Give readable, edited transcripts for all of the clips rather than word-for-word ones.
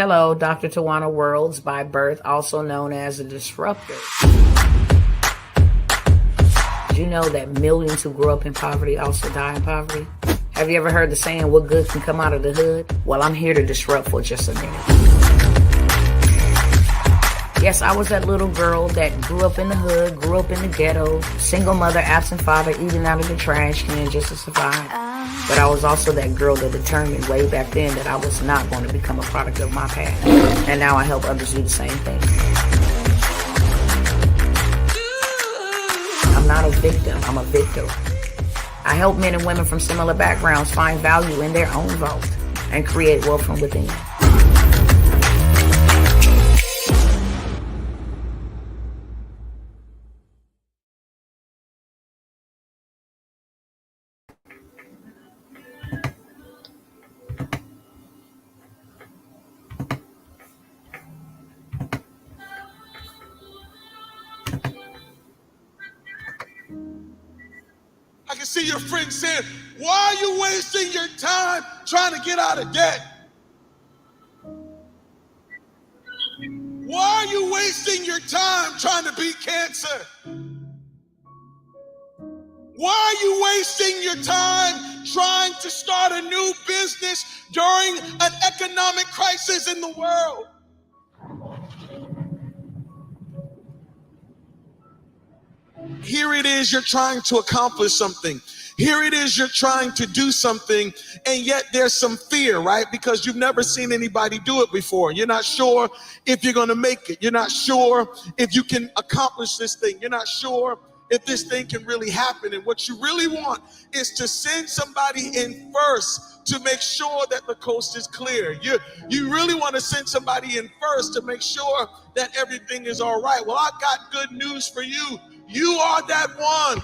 Hello, Dr. Tawana Worlds by birth, also known as a disruptor. Did you know that millions who grow up in poverty also die in poverty? Have you ever heard the saying, what good can come out of the hood? Well, I'm here to disrupt for just a minute. Yes, I was that little girl that grew up in the hood, grew up in the ghetto, single mother, absent father, eating out of the trash can just to survive. But I was also that girl that determined way back then that I was not going to become a product of my past. And now I help others do the same thing. I'm not a victim, I'm a victor. I help men and women from similar backgrounds find value in their own vault and create wealth from within. I can see your friends saying, why are you wasting your time trying to get out of debt? Why are you wasting your time trying to beat cancer? Why are you wasting your time trying to start a new business during an economic crisis in the world? Here it is, you're trying to accomplish something. Here it is, you're trying to do something, and yet there's some fear, right? Because you've never seen anybody do it before. You're not sure if you're going to make it. You're not sure if you can accomplish this thing. You're not sure if this thing can really happen. And what you really want is to send somebody in first to make sure that the coast is clear. You really want to send somebody in first to make sure that everything is all right. Well, I've got good news for you. You are that one.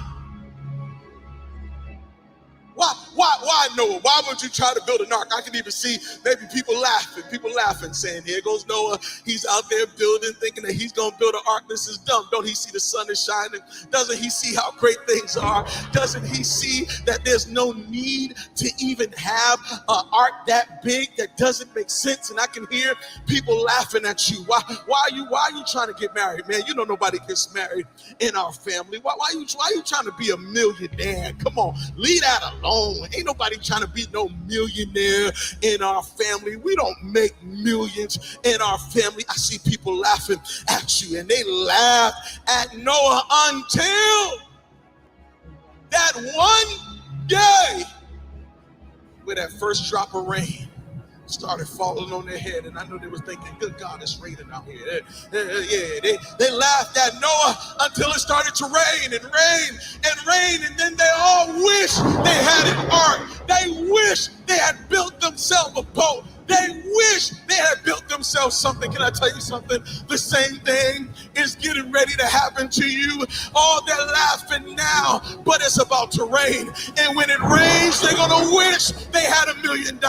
Why Noah? Why would you try to build an ark? I can even see maybe people laughing, saying, here goes Noah. He's out there building, thinking that he's going to build an ark. This is dumb. Don't he see the sun is shining? Doesn't he see how great things are? Doesn't he see that there's no need to even have an ark that big? That doesn't make sense. And I can hear people laughing at you. Why are you trying to get married, man? You know nobody gets married in our family. Why are you trying to be a millionaire? Come on, leave that alone. Ain't nobody trying to be no millionaire in our family. We don't make millions in our family. I see people laughing at you, and they laugh at Noah until that one day where that first drop of rain started falling on their head, and I know they was thinking, good God, it's raining out here. They laughed at Noah until it started to rain and rain and rain, and then they all wish they had an ark. They wish they had built themselves a boat. They wish they had built themselves something. Can I tell you something? The same thing is getting ready to happen to you. Oh, they're laughing now, but it's about to rain. And when it rains, they're going to wish they had $1 million.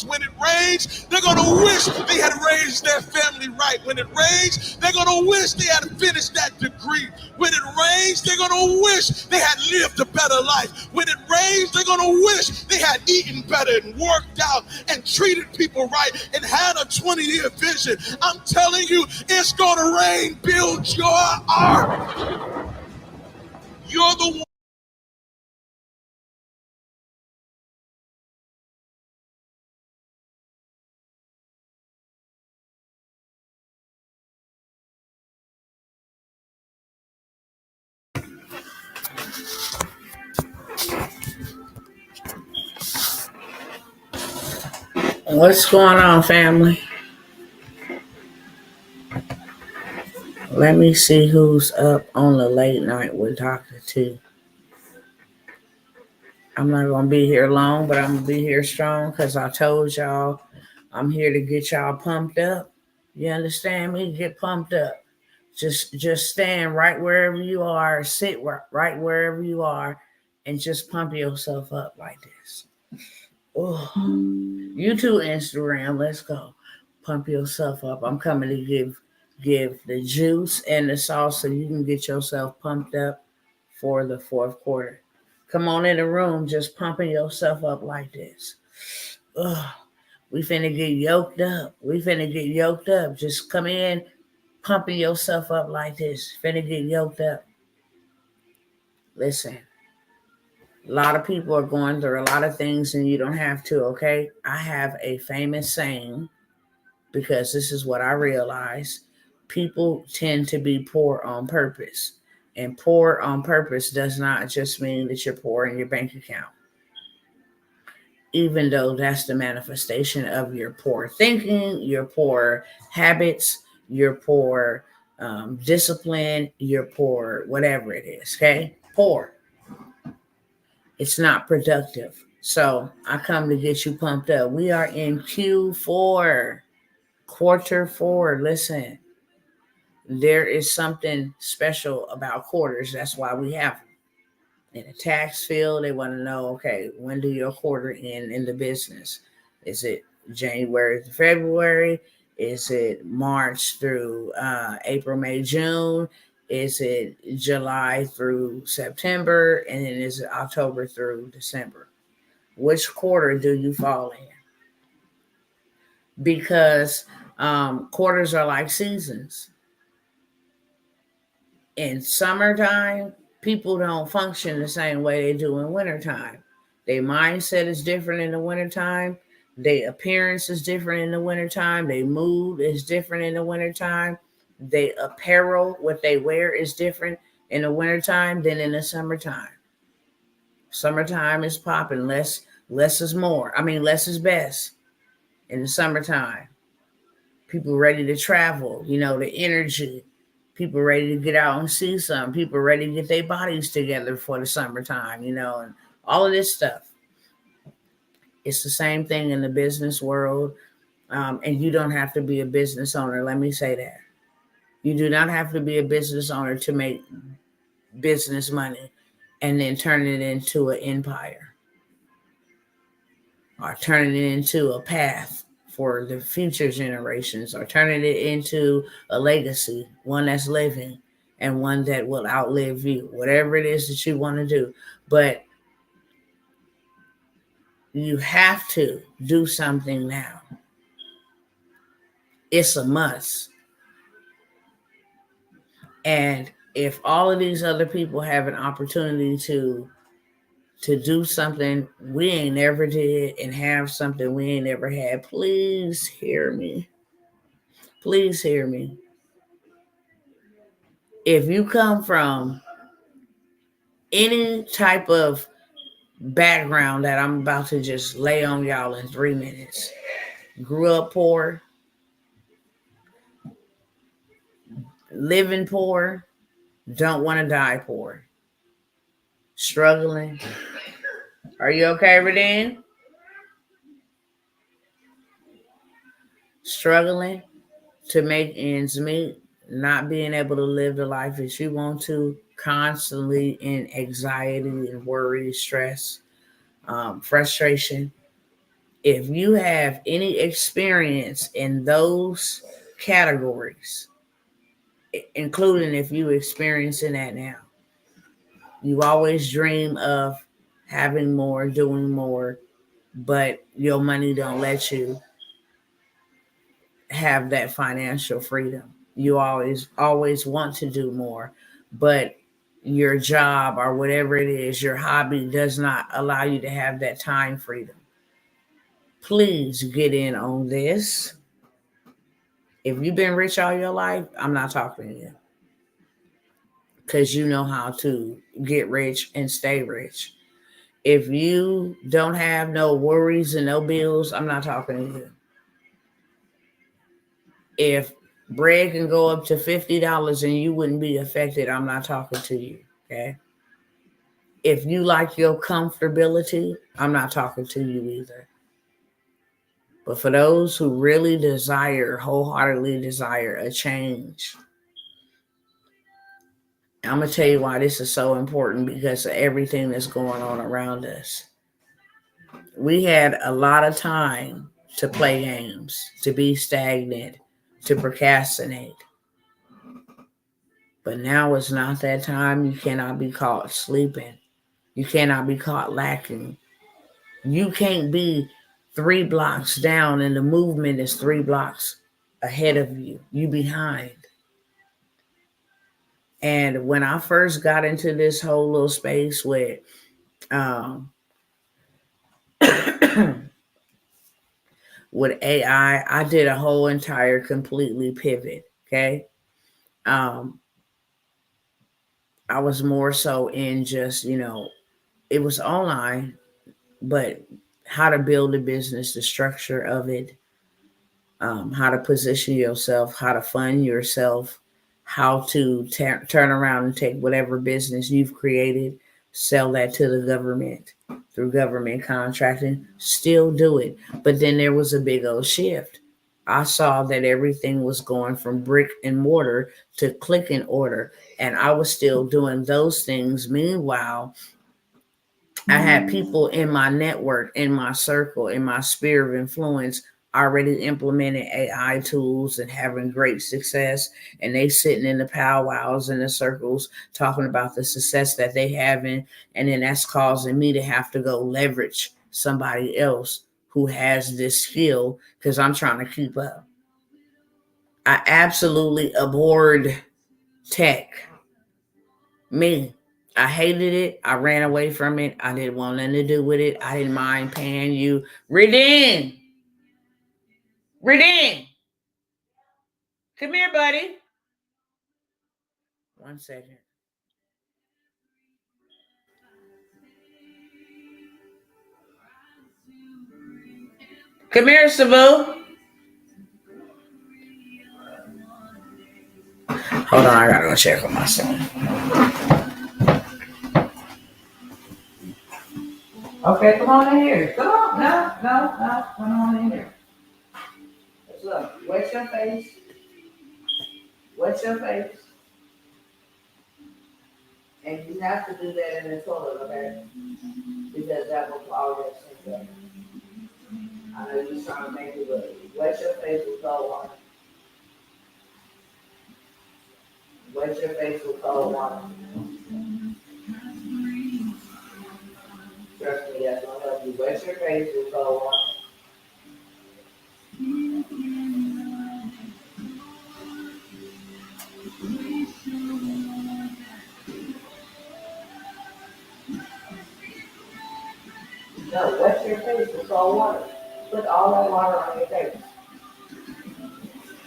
When it rains, they're going to wish they had raised their family right. When it rains, they're going to wish they had finished that degree. When it rains, they're going to wish they had lived a better life. When it rains, they're going to wish they had eaten better and worked out and treated people right and had a 20-year vision. I'm telling you, it's going to rain. Build your ark. You're the one. What's going on, family? Let me see who's up on the late night with Dr. T. I'm not going to be here long, but I'm going to be here strong because I told y'all I'm here to get y'all pumped up. You understand me? Get pumped up. Just stand right wherever you are, sit right wherever you are, and just pump yourself up like this. Oh, you too, Instagram. Let's go. Pump yourself up. I'm coming to give the juice and the sauce so you can get yourself pumped up for the fourth quarter. Come on in the room, just pumping yourself up like this. Ugh. We finna get yoked up. We finna get yoked up. Just come in, pumping yourself up like this. Finna get yoked up. Listen, a lot of people are going through a lot of things and you don't have to, okay? I have a famous saying because this is what I realize. People tend to be poor on purpose. And poor on purpose does not just mean that you're poor in your bank account, even though that's the manifestation of your poor thinking, your poor habits, your poor discipline, your poor whatever it is, okay? Poor. It's not productive. So I come to get you pumped up. We are in Q4, quarter four. Listen, there is something special about quarters. That's why we have them. In the tax field, they want to know, okay, when do your quarter end in the business? Is it January to February? Is it March through April, May, June? Is it July through September? And then is it October through December? Which quarter do you fall in? Because quarters are like seasons. In summertime, people don't function the same way they do in wintertime. Their mindset is different in the wintertime. Their appearance is different in the wintertime. Their mood is different in the wintertime. Their apparel, what they wear, is different in the wintertime than in the summertime. Summertime is popping. Less is more. I mean, less is best in the summertime. People ready to travel, the energy. People ready to get out and see some. People ready to get their bodies together for the summertime, and all of this stuff. It's the same thing in the business world. And you don't have to be a business owner. Let me say that. You do not have to be a business owner to make business money and then turn it into an empire or turning it into a path for the future generations or turning it into a legacy, one that's living and one that will outlive you, whatever it is that you want to do. But you have to do something now. It's a must. And if all of these other people have an opportunity to do something we ain't never did and have something we ain't never had, please hear me. Please hear me. If you come from any type of background that I'm about to just lay on y'all in 3 minutes, grew up poor, living poor, don't want to die poor, struggling. Are you okay, Radine? Struggling to make ends meet, not being able to live the life that you want to, constantly in anxiety and worry, stress, frustration. If you have any experience in those categories, including if you experiencing that now, you always dream of having more, doing more, but your money don't let you have that financial freedom. You always want to do more, but your job or whatever it is, your hobby does not allow you to have that time freedom. Please get in on this. If you've been rich all your life, I'm not talking to you because you know how to get rich and stay rich. If you don't have no worries and no bills, I'm not talking to you. If bread can go up to $50 and you wouldn't be affected, I'm not talking to you. Okay. If you like your comfortability, I'm not talking to you either. But for those who really wholeheartedly desire a change, I'm going to tell you why this is so important because of everything that's going on around us. We had a lot of time to play games, to be stagnant, to procrastinate. But now is not that time. You cannot be caught sleeping. You cannot be caught lacking. You can't be 3 blocks down and the movement is 3 blocks ahead of you. You behind. And when I first got into this whole little space with with AI, I did a whole entire completely pivot. Okay. Um, I was more so in just, it was online, but how to build a business, the structure of it, how to position yourself, how to fund yourself, how to turn around and take whatever business you've created, sell that to the government through government contracting, still do it. But then there was a big old shift. I saw that everything was going from brick and mortar to click and order, and I was still doing those things. Meanwhile, I had people in my network, in my circle, in my sphere of influence already implementing AI tools and having great success. And they sitting in the powwows and the circles talking about the success that they having. And then that's causing me to have to go leverage somebody else who has this skill because I'm trying to keep up. I absolutely abhorred tech. Me. I hated it. I ran away from it. I didn't want nothing to do with it. I didn't mind paying you. Redeem. Redeem. Come here, buddy. 1 second. Come here, Sabu. Hold on, I gotta go check on my son. Okay, come on in here. Come on. No. Come on in here. Look, wet your face. Wet your face. And you have to do that in the toilet, okay? Because that will clog that sink up. I know you're trying to make it look. Wet your face with cold water. Wet your face with cold water. Trust me, that's gonna help you. Wet your face with cold water. No, wet your face with cold water. Put all that water on your face.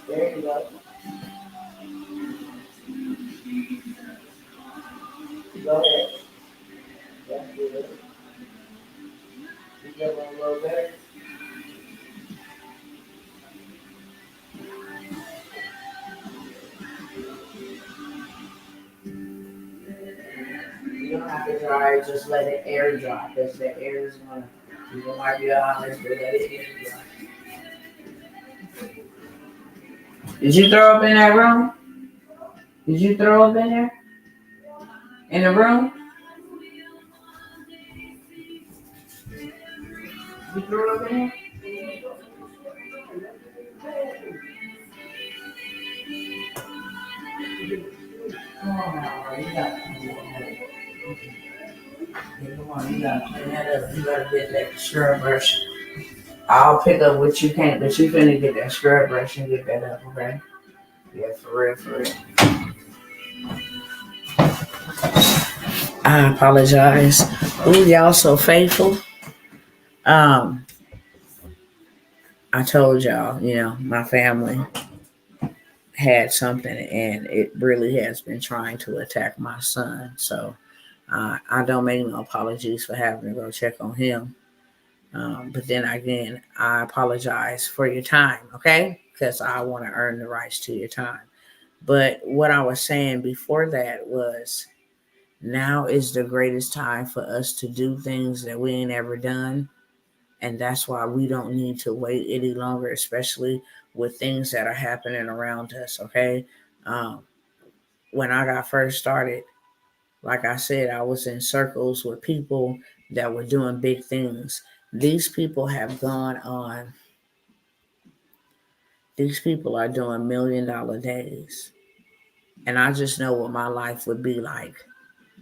There you go. Go ahead. That's good. You get a little better. You don't have to dry it, just let it air dry. Because the air is gonna, you don't might be honest, but let it air dry. Did you throw up in that room? Did you throw up in there? In the room? You threw up in there? Come on now, you got to come on, you gotta clean that up. You gotta get that scrub brush. I'll pick up what you can't, but you finna get that scrub brush and get that up, okay? Yeah, for real, for real. I apologize. Ooh, y'all so faithful. Um, I told y'all, my family had something and it really has been trying to attack my son. So I don't make no apologies for having to go check on him. But then again, I apologize for your time, okay? Because I want to earn the rights to your time. But what I was saying before that was now is the greatest time for us to do things that we ain't ever done. And that's why we don't need to wait any longer, especially with things that are happening around us, okay? Um, when I got first started, like I said, I was in circles with people that were doing big things. These people have gone on, these people are doing $1 million days. And I just know what my life would be like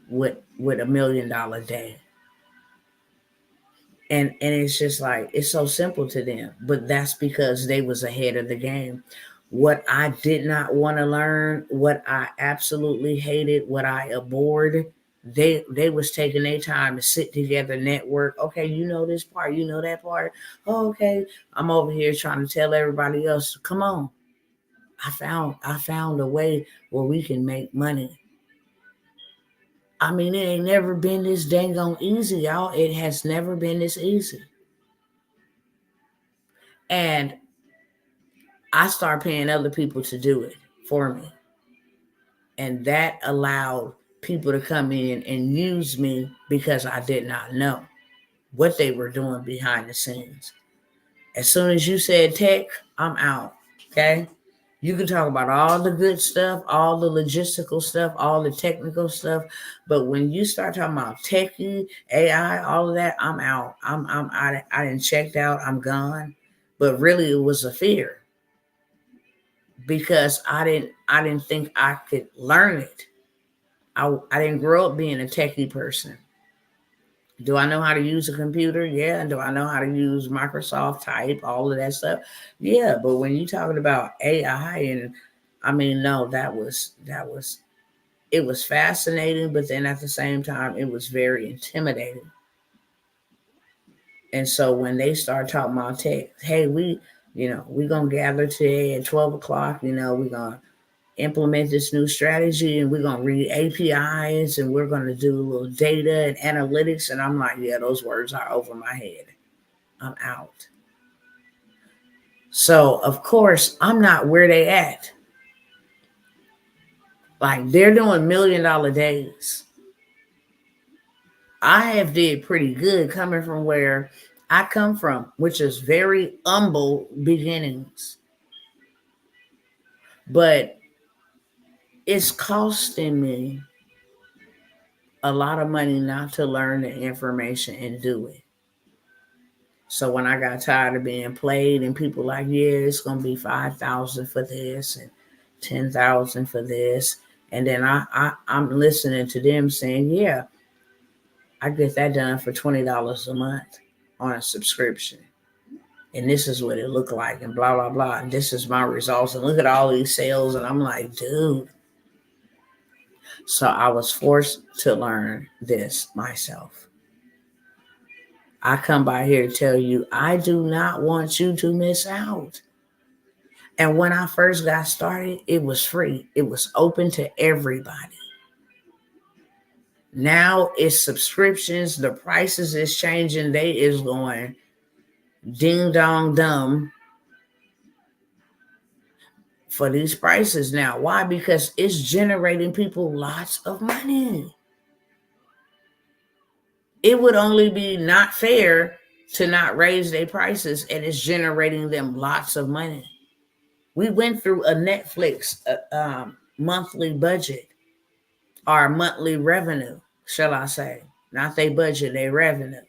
with $1 million day. And it's just like, it's so simple to them, but that's because they was ahead of the game. What I did not want to learn, what I absolutely hated, what I abhorred, they was taking their time to sit together, network. Okay, you know this part, you know that part. Oh, okay, I'm over here trying to tell everybody else, come on. I found a way where we can make money. I mean, it ain't never been this dang on easy, y'all. It has never been this easy. And I started paying other people to do it for me. And that allowed people to come in and use me because I did not know what they were doing behind the scenes. As soon as you said tech, I'm out. Okay. You can talk about all the good stuff, all the logistical stuff, all the technical stuff. But when you start talking about techie, AI, all of that, I'm out. I didn't checked out. I'm gone. But really it was a fear because I didn't think I could learn it. I didn't grow up being a techie person. Do I know how to use a computer? Yeah. Do I know how to use Microsoft Type, all of that stuff? Yeah. But when you're talking about AI, and I mean, no, that was it was fascinating, but then at the same time, it was very intimidating. And so when they start talking about tech, hey, we're gonna gather today at 12 o'clock, we're gonna implement this new strategy and we're going to read APIs and we're going to do a little data and analytics. And I'm like, yeah, those words are over my head. I'm out. So, of course, I'm not where they at. Like, they're doing $1 million days. I have did pretty good coming from where I come from, which is very humble beginnings. But it's costing me a lot of money not to learn the information and do it. So when I got tired of being played and people like, yeah, it's gonna be 5,000 for this and 10,000 for this, and then I'm listening to them saying, yeah, I get that done for $20 a month on a subscription, and this is what it looked like, and blah blah blah, and this is my results, and look at all these sales, and I'm like, dude. So I was forced to learn this myself. I come by here to tell you, I do not want you to miss out. And when I first got started, it was free. It was open to everybody. Now it's subscriptions. The prices is changing. They is going ding dong dumb for these prices now. Why? Because it's generating people lots of money. It would only be not fair to not raise their prices, and it's generating them lots of money. We went through a Netflix monthly budget, or monthly revenue, shall I say. Not their budget, their revenue.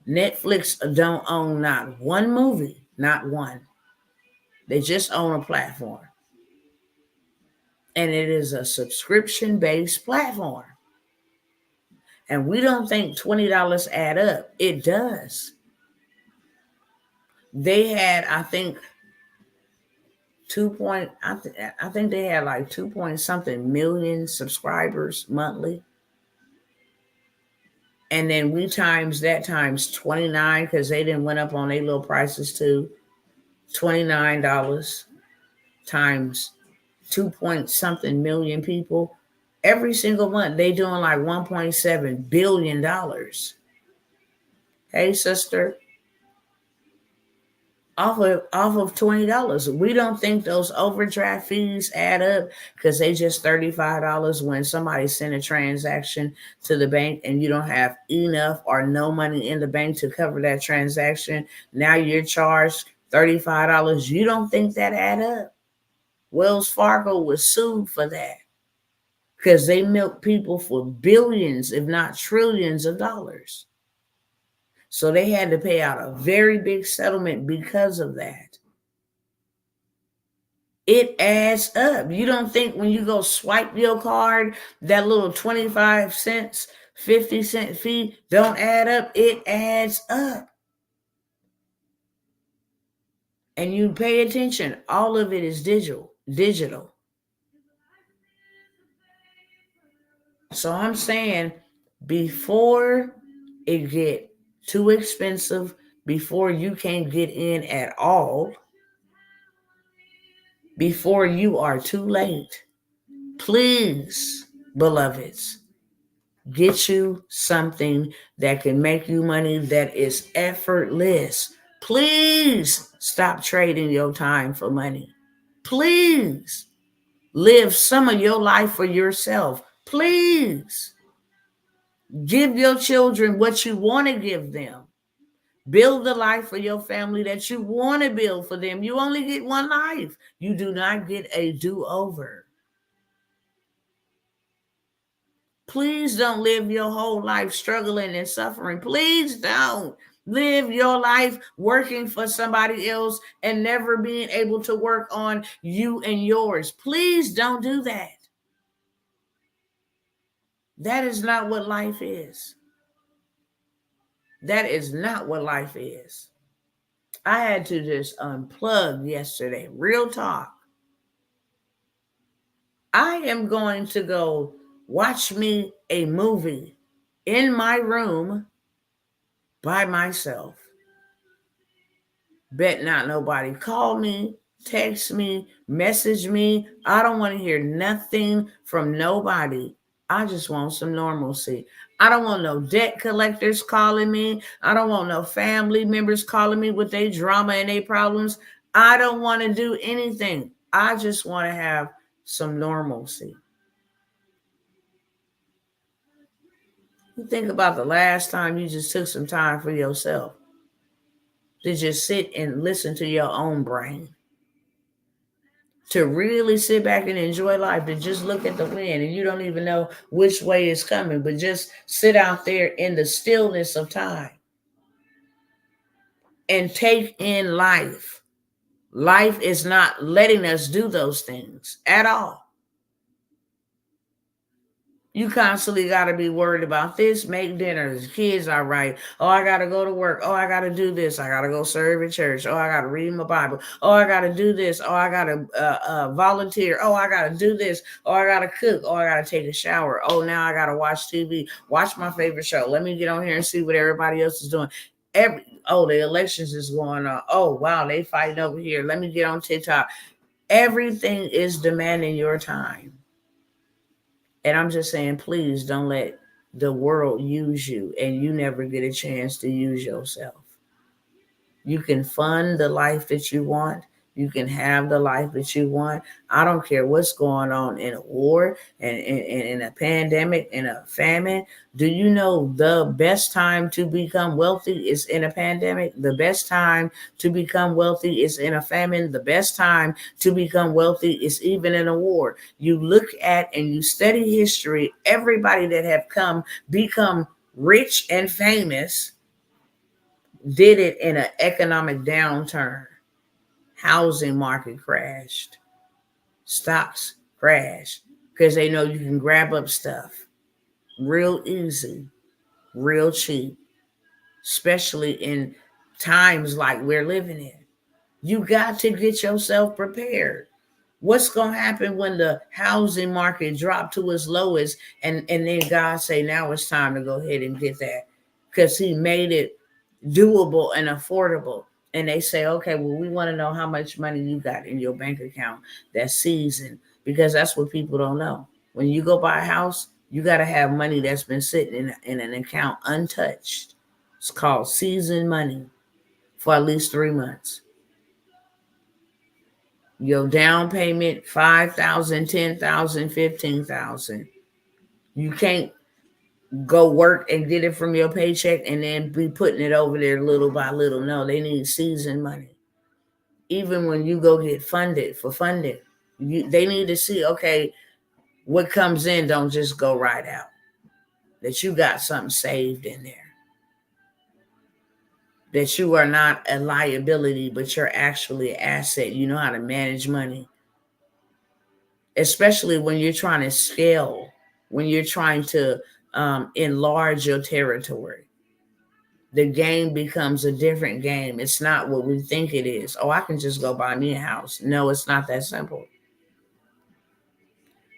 Netflix don't own not one movie, not one. They just own a platform. And it is a subscription-based platform. And we don't think $20 add up. It does. They had, I think, I think they had like 2 point something million subscribers monthly. And then we times that times 29 because they didn't went up on their little prices too. $29 times 2 point something million people. Every single month they doing like $1.7 billion. Hey sister, off of $20. We don't think those overdraft fees add up because they just $35 when somebody send a transaction to the bank and you don't have enough or no money in the bank to cover that transaction. Now you're charged $35. You don't think that add up? Wells Fargo was sued for that because they milk people for billions, if not trillions of dollars. So they had to pay out a very big settlement because of that. It adds up. You don't think when you go swipe your card, that little 25 cents 50-cent fee don't add up. It adds up. And you pay attention. All of it is digital. So I'm saying before it get too expensive, before you can't get in at all, before you are too late, please, beloveds, get you something that can make you money that is effortless. Please stop trading your time for money. Please live some of your life for yourself. Please give your children what you want to give them. Build the life for your family that you want to build for them. You only get one life. You do not get a do-over. Please don't live your whole life struggling and suffering. Please don't live your life working for somebody else and never being able to work on you and yours. Please don't do that. That is not what life is. That is not what life is. I had to just unplug yesterday. Real talk. I am going to go watch me a movie in my room by myself. Bet not nobody call me, text me, message me. I don't want to hear nothing from nobody. I just want some normalcy. I don't want no debt collectors calling me. I don't want no family members calling me with their drama and their problems. I don't want to do anything. I just want to have some normalcy. You think about the last time you just took some time for yourself to just sit and listen to your own brain, to really sit back and enjoy life, to just look at the wind and you don't even know which way it's coming, but just sit out there in the stillness of time and take in life. Life is not letting us do those things at all. You constantly got to be worried about this, make dinner, the kids are right. Oh, I got to go to work. Oh, I got to do this. I got to go serve in church. Oh, I got to read my Bible. Oh, I got to do this. Oh, I got to volunteer. Oh, I got to do this. Oh, I got to cook. Oh, I got to take a shower. Oh, now I got to watch TV, watch my favorite show. Let me get on here and see what everybody else is doing. The elections is going on. Oh, wow, they fighting over here. Let me get on TikTok. Everything is demanding your time. And I'm just saying, please don't let the world use you and you never get a chance to use yourself. You can fund the life that you want. You can have the life that you want. I don't care what's going on in a war and in a pandemic, in a famine. Do you know the best time to become wealthy is in a pandemic? The best time to become wealthy is in a famine. The best time to become wealthy is even in a war. You look at and you study history. Everybody that have become rich and famous did it in an economic downturn. Housing market crashed. Stocks crashed because they know you can grab up stuff real easy, real cheap, especially in times like we're living in. You got to get yourself prepared. What's going to happen when the housing market dropped to its lowest and then God say, now it's time to go ahead and get that because he made it doable and affordable. And they say, okay, well, we want to know how much money you got in your bank account that season, because that's what people don't know. When you go buy a house, you got to have money that's been sitting in an account untouched. It's called seasoned money for at least 3 months. Your down payment, $5,000, $10,000, $15,000. You can't go work and get it from your paycheck and then be putting it over there little by little. No, they need seasoned money. Even when you go get funded for funding, they need to see, okay, what comes in don't just go right out. That you got something saved in there. That you are not a liability, but you're actually an asset. You know how to manage money. Especially when you're trying to scale, when you're trying to enlarge your territory. The game becomes a different game. It's not what we think it is. Oh, I can just go buy me a house. No, it's not that simple.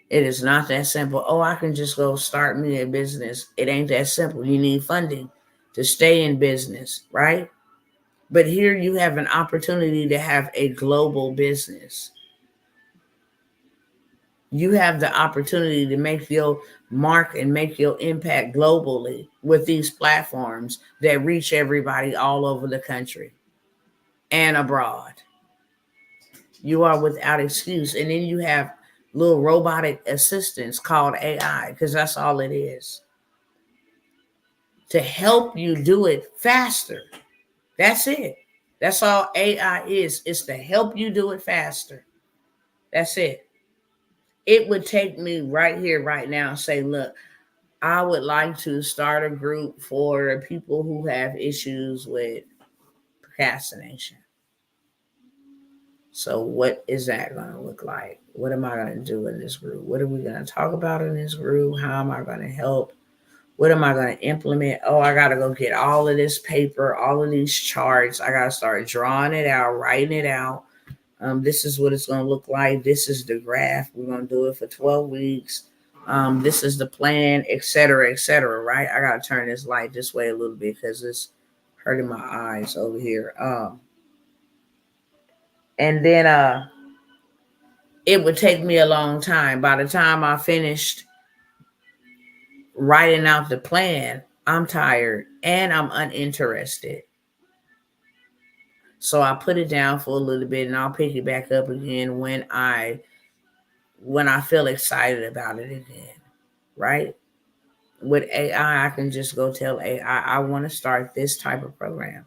It is not that simple. Oh, I can just go start me a business. It ain't that simple. You need funding to stay in business, right? But here you have an opportunity to have a global business. You have the opportunity to make your mark and make your impact globally with these platforms that reach everybody all over the country and abroad. You are without excuse. And then you have little robotic assistants called AI, because that's all it is, to help you do it faster. That's it. That's all AI is. It's to help you do it faster. That's it. It would take me right here, right now, and say, look, I would like to start a group for people who have issues with procrastination. So what is that going to look like? What am I going to do in this group? What are we going to talk about in this group? How am I going to help? What am I going to implement? Oh, I got to go get all of this paper, all of these charts. I got to start drawing it out, writing it out. This is what it's going to look like. This is the graph. We're going to do it for 12 weeks. This is the plan, et cetera, right? I got to turn this light this way a little bit because it's hurting my eyes over here. And then it would take me a long time. By the time I finished writing out the plan, I'm tired and I'm uninterested. So I put it down for a little bit and I'll pick it back up again when I feel excited about it again, right? With AI, I can just go tell AI, I want to start this type of program,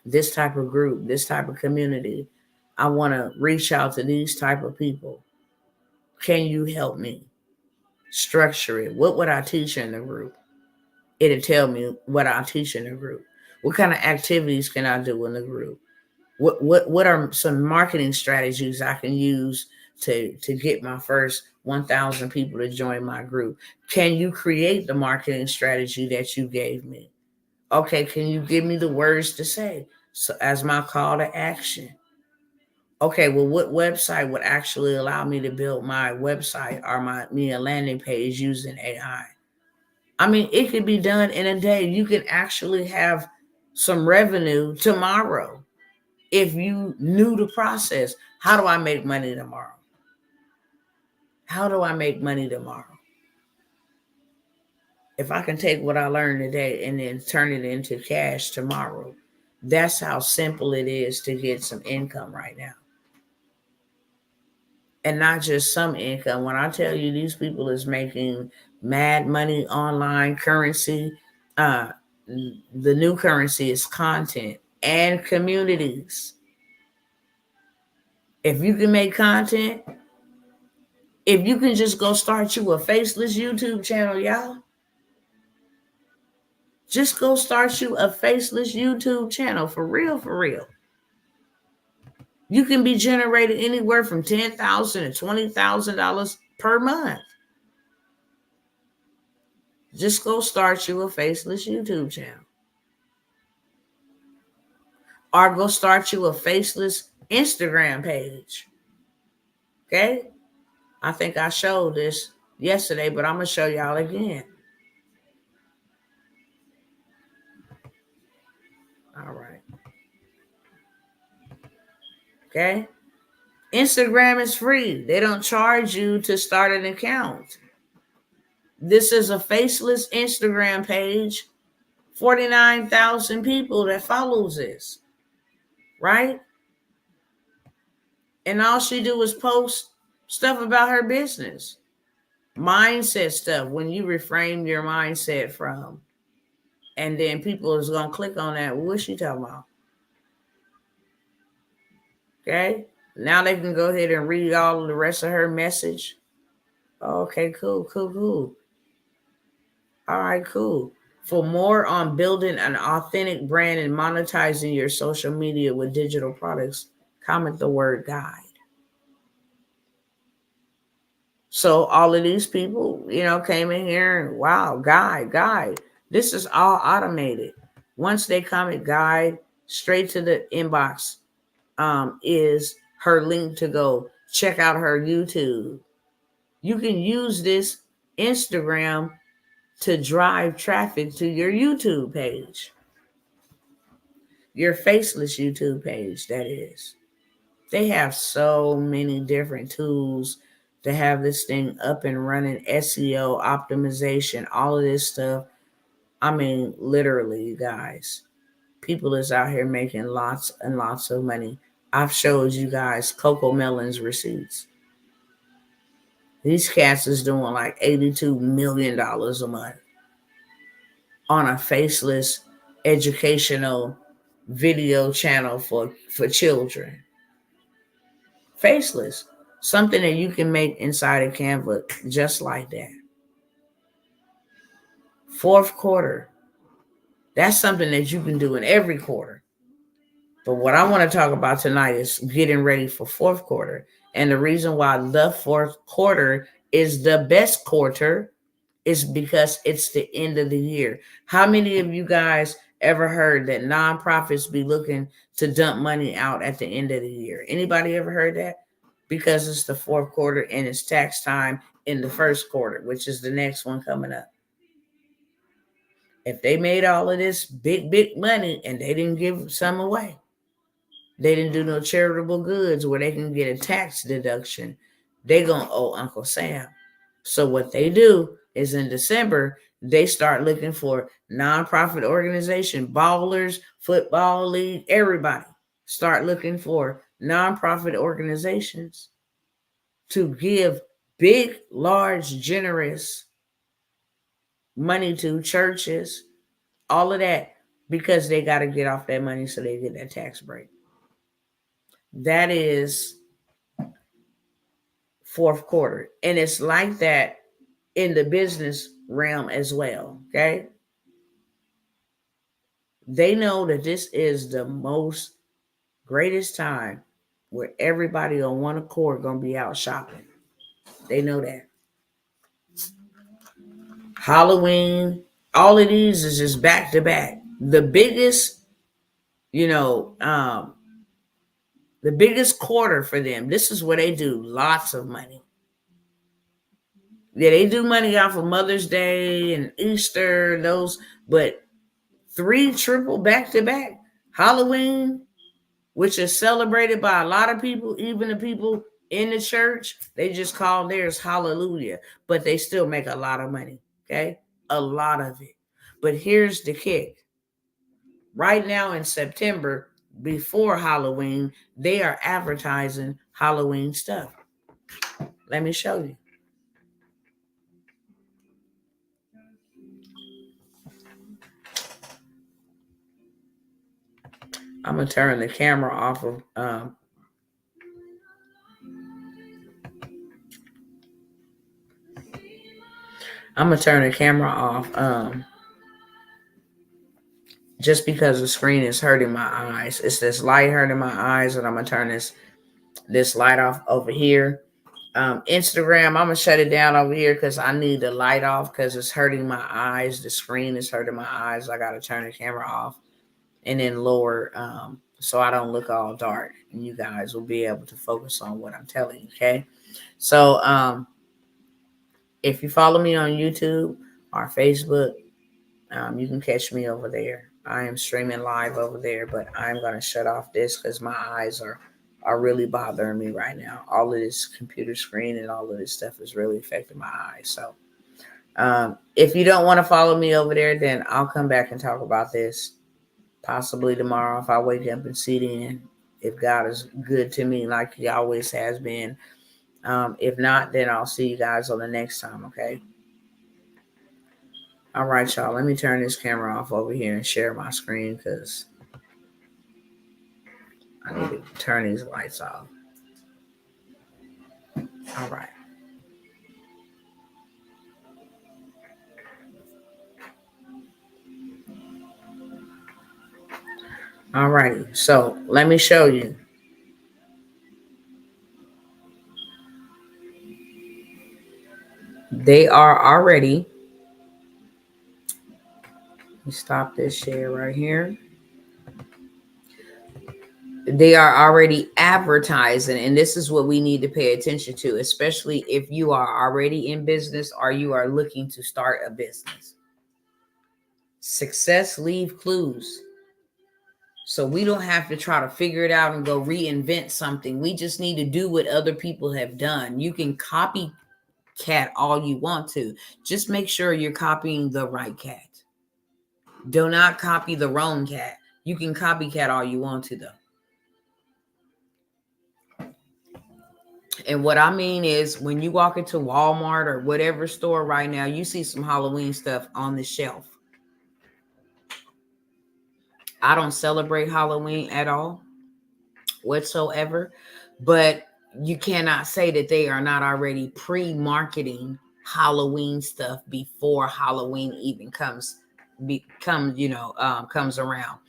this type of group, this type of community. I want to reach out to these type of people. Can you help me structure it? What would I teach in the group? It'll tell me what I'll teach in the group. What kind of activities can I do in the group? What are some marketing strategies I can use to get my first 1,000 people to join my group? Can you create the marketing strategy that you gave me? Okay, can you give me the words to say so as my call to action? Okay, well, what website would actually allow me to build my website or a landing page using AI? I mean, it could be done in a day. You can actually have some revenue tomorrow if you knew the process. How do I make money tomorrow? How do I make money tomorrow? If I can take what I learned today and then turn it into cash tomorrow, that's how simple it is to get some income right now. And not just some income. When I tell you these people is making mad money online currency, the new currency is content and communities. If you can make content, if you can just go start you a faceless YouTube channel, y'all. Just go start you a faceless YouTube channel, for real, for real. You can be generated anywhere from $10,000 to $20,000 per month. Just go start you a faceless YouTube channel. Or go start you a faceless Instagram page. Okay? I think I showed this yesterday, but I'm going to show y'all again. All right. Okay? Instagram is free. They don't charge you to start an account. This is a faceless Instagram page. 49,000 people that follows this. Right? And all she do is post stuff about her business. Mindset stuff. When you reframe your mindset from. And then people is going to click on that. What's she talking about? Okay? Now they can go ahead and read all of the rest of her message. Okay, cool. All right, cool. For more on building an authentic brand and monetizing your social media with digital products, comment the word guide. So all of these people, came in here and wow, guide. This is all automated. Once they comment guide, straight to the inbox is her link to go check out her YouTube. You can use this Instagram to drive traffic to your YouTube page, your faceless YouTube page, that is. They have so many different tools to have this thing up and running, SEO, optimization, all of this stuff. I mean, literally, you guys, people is out here making lots and lots of money. I've showed you guys Coco Melon's receipts. These cats is doing like $82 million a month on a faceless educational video channel for children. Faceless. Something that you can make inside of Canva just like that. Fourth quarter. That's something that you can do in every quarter. But what I want to talk about tonight is getting ready for fourth quarter. And the reason why the fourth quarter is the best quarter is because it's the end of the year. How many of you guys ever heard that nonprofits be looking to dump money out at the end of the year? Anybody ever heard that? Because it's the fourth quarter and it's tax time in the first quarter, which is the next one coming up. If they made all of this big money and they didn't give some away, they didn't do no charitable goods where they can get a tax deduction, they gonna owe Uncle Sam. So what they do is in December, they start looking for nonprofit organization, ballers, football league, everybody start looking for nonprofit organizations to give big, large, generous money to churches, all of that, because they got to get off that money so they get that tax break. That is fourth quarter. And it's like that in the business realm as well. Okay. They know that this is the most greatest time where everybody on one accord going to be out shopping. They know that. Halloween, all of these is just back to back. The biggest, the biggest quarter for them. This is where they do lots of money. Yeah, they do money off of Mother's Day and Easter, those, but 3 triple back to back. Halloween, which is celebrated by a lot of people, even the people in the church, they just call theirs Hallelujah, but they still make a lot of money. Okay, a lot of it. But here's the kick. Right now in September, before Halloween, they are advertising Halloween stuff. Let me show you. I'm going to turn the camera off of I'm going to turn the camera off just because the screen is hurting my eyes. It's this light hurting my eyes, and I'm going to turn this light off over here. Instagram, I'm going to shut it down over here because I need the light off because it's hurting my eyes. The screen is hurting my eyes. I got to turn the camera off and then lower so I don't look all dark, and you guys will be able to focus on what I'm telling you, okay? So if you follow me on YouTube or Facebook, you can catch me over there. I am streaming live over there, but I'm going to shut off this because my eyes are really bothering me right now. All of this computer screen and all of this stuff is really affecting my eyes. So if you don't want to follow me over there, then I'll come back and talk about this possibly tomorrow if I wake up and see it in. If God is good to me like he always has been. If not, then I'll see you guys on the next time, okay? All right, y'all. Let me turn this camera off over here and share my screen because I need to turn these lights off. All right. All righty. So let me show you. They are already, let me stop this share right here. They are already advertising, and this is what we need to pay attention to, especially if you are already in business or you are looking to start a business. Success leave clues. So we don't have to try to figure it out and go reinvent something. We just need to do what other people have done. You can copycat all you want to. Just make sure you're copying the right cat. Do not copy the wrong cat. You can copycat all you want to, though. And what I mean is, when you walk into Walmart or whatever store right now, you see some Halloween stuff on the shelf. I don't celebrate Halloween at all whatsoever, but you cannot say that they are not already pre-marketing Halloween stuff before Halloween even comes around,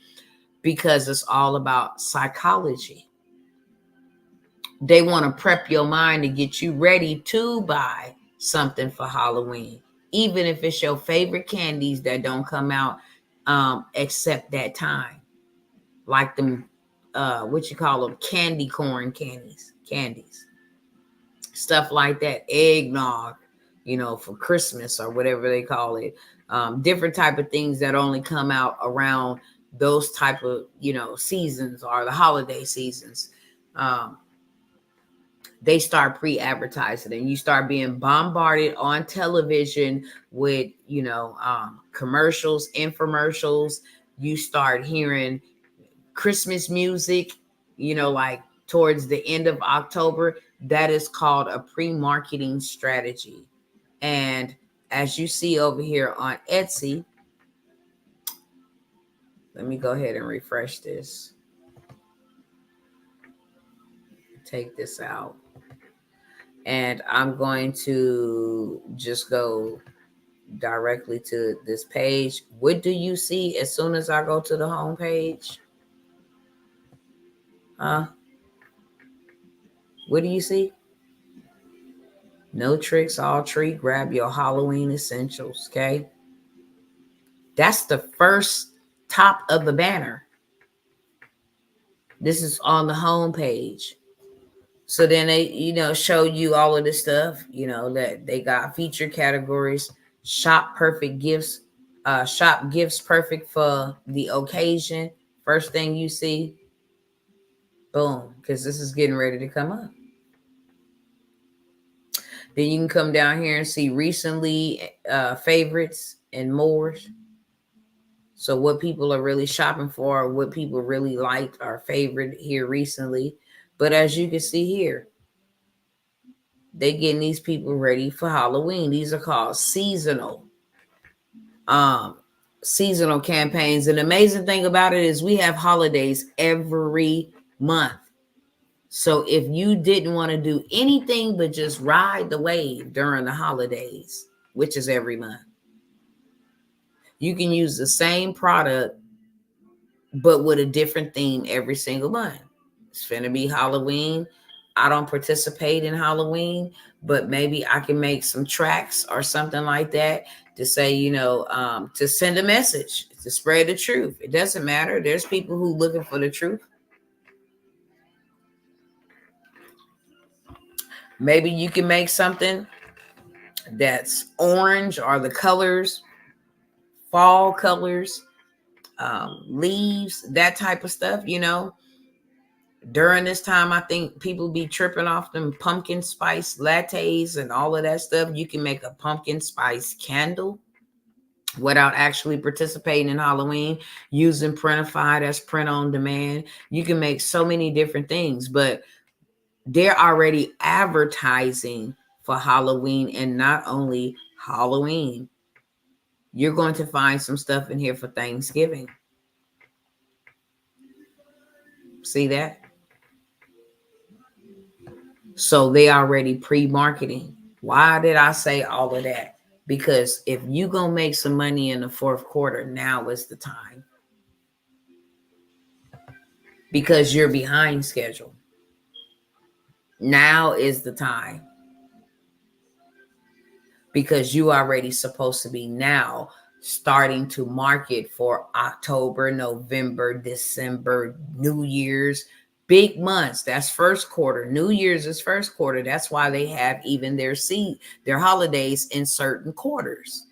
because it's all about psychology. They want to prep your mind to get you ready to buy something for Halloween, even if it's your favorite candies that don't come out except that time, like them what you call them, candy corn candies, stuff like that, eggnog, for Christmas or whatever they call it. Different type of things that only come out around those type of seasons, or the holiday seasons. They start pre-advertising, and you start being bombarded on television with commercials, infomercials. You start hearing Christmas music, like towards the end of October. That is called a pre-marketing strategy. And as you see over here on Etsy, let me go ahead and refresh this. Take this out. And I'm going to just go directly to this page. What do you see as soon as I go to the home page? What do you see? No tricks, all treat. Grab your Halloween essentials, okay? That's the first top of the banner. This is on the home page. So then they, show you all of this stuff, that they got featured categories, shop perfect gifts, shop gifts perfect for the occasion. First thing you see, boom, because this is getting ready to come up. Then you can come down here and see recently favorites and more. So what people are really shopping for, what people really liked, are favorite here recently. But as you can see here, they getting these people ready for Halloween. These are called seasonal campaigns. And the amazing thing about it is we have holidays every month. So if you didn't want to do anything but just ride the wave during the holidays, which is every month, you can use the same product but with a different theme every single month. It's finna be Halloween. I don't participate in Halloween, but maybe I can make some tracks or something like that to say, to send a message, to spread the truth. It doesn't matter. There's people who looking for the truth. Maybe you can make something that's orange, or the colors, fall colors, leaves, that type of stuff, During this time, I think people be tripping off them pumpkin spice lattes and all of that stuff. You can make a pumpkin spice candle without actually participating in Halloween, using Printify, that's print on demand. You can make so many different things, but they're already advertising for Halloween, and not only Halloween. You're going to find some stuff in here for Thanksgiving. See that? So they already pre-marketing. Why did I say all of that? Because if you gonna make some money in the fourth quarter, now is the time. Because you're behind schedule. Now is the time. because you already supposed to be now starting to market for October, November, December, New Year's, big months. That's first quarter. New Year's is first quarter. That's why they have even their holidays in certain quarters.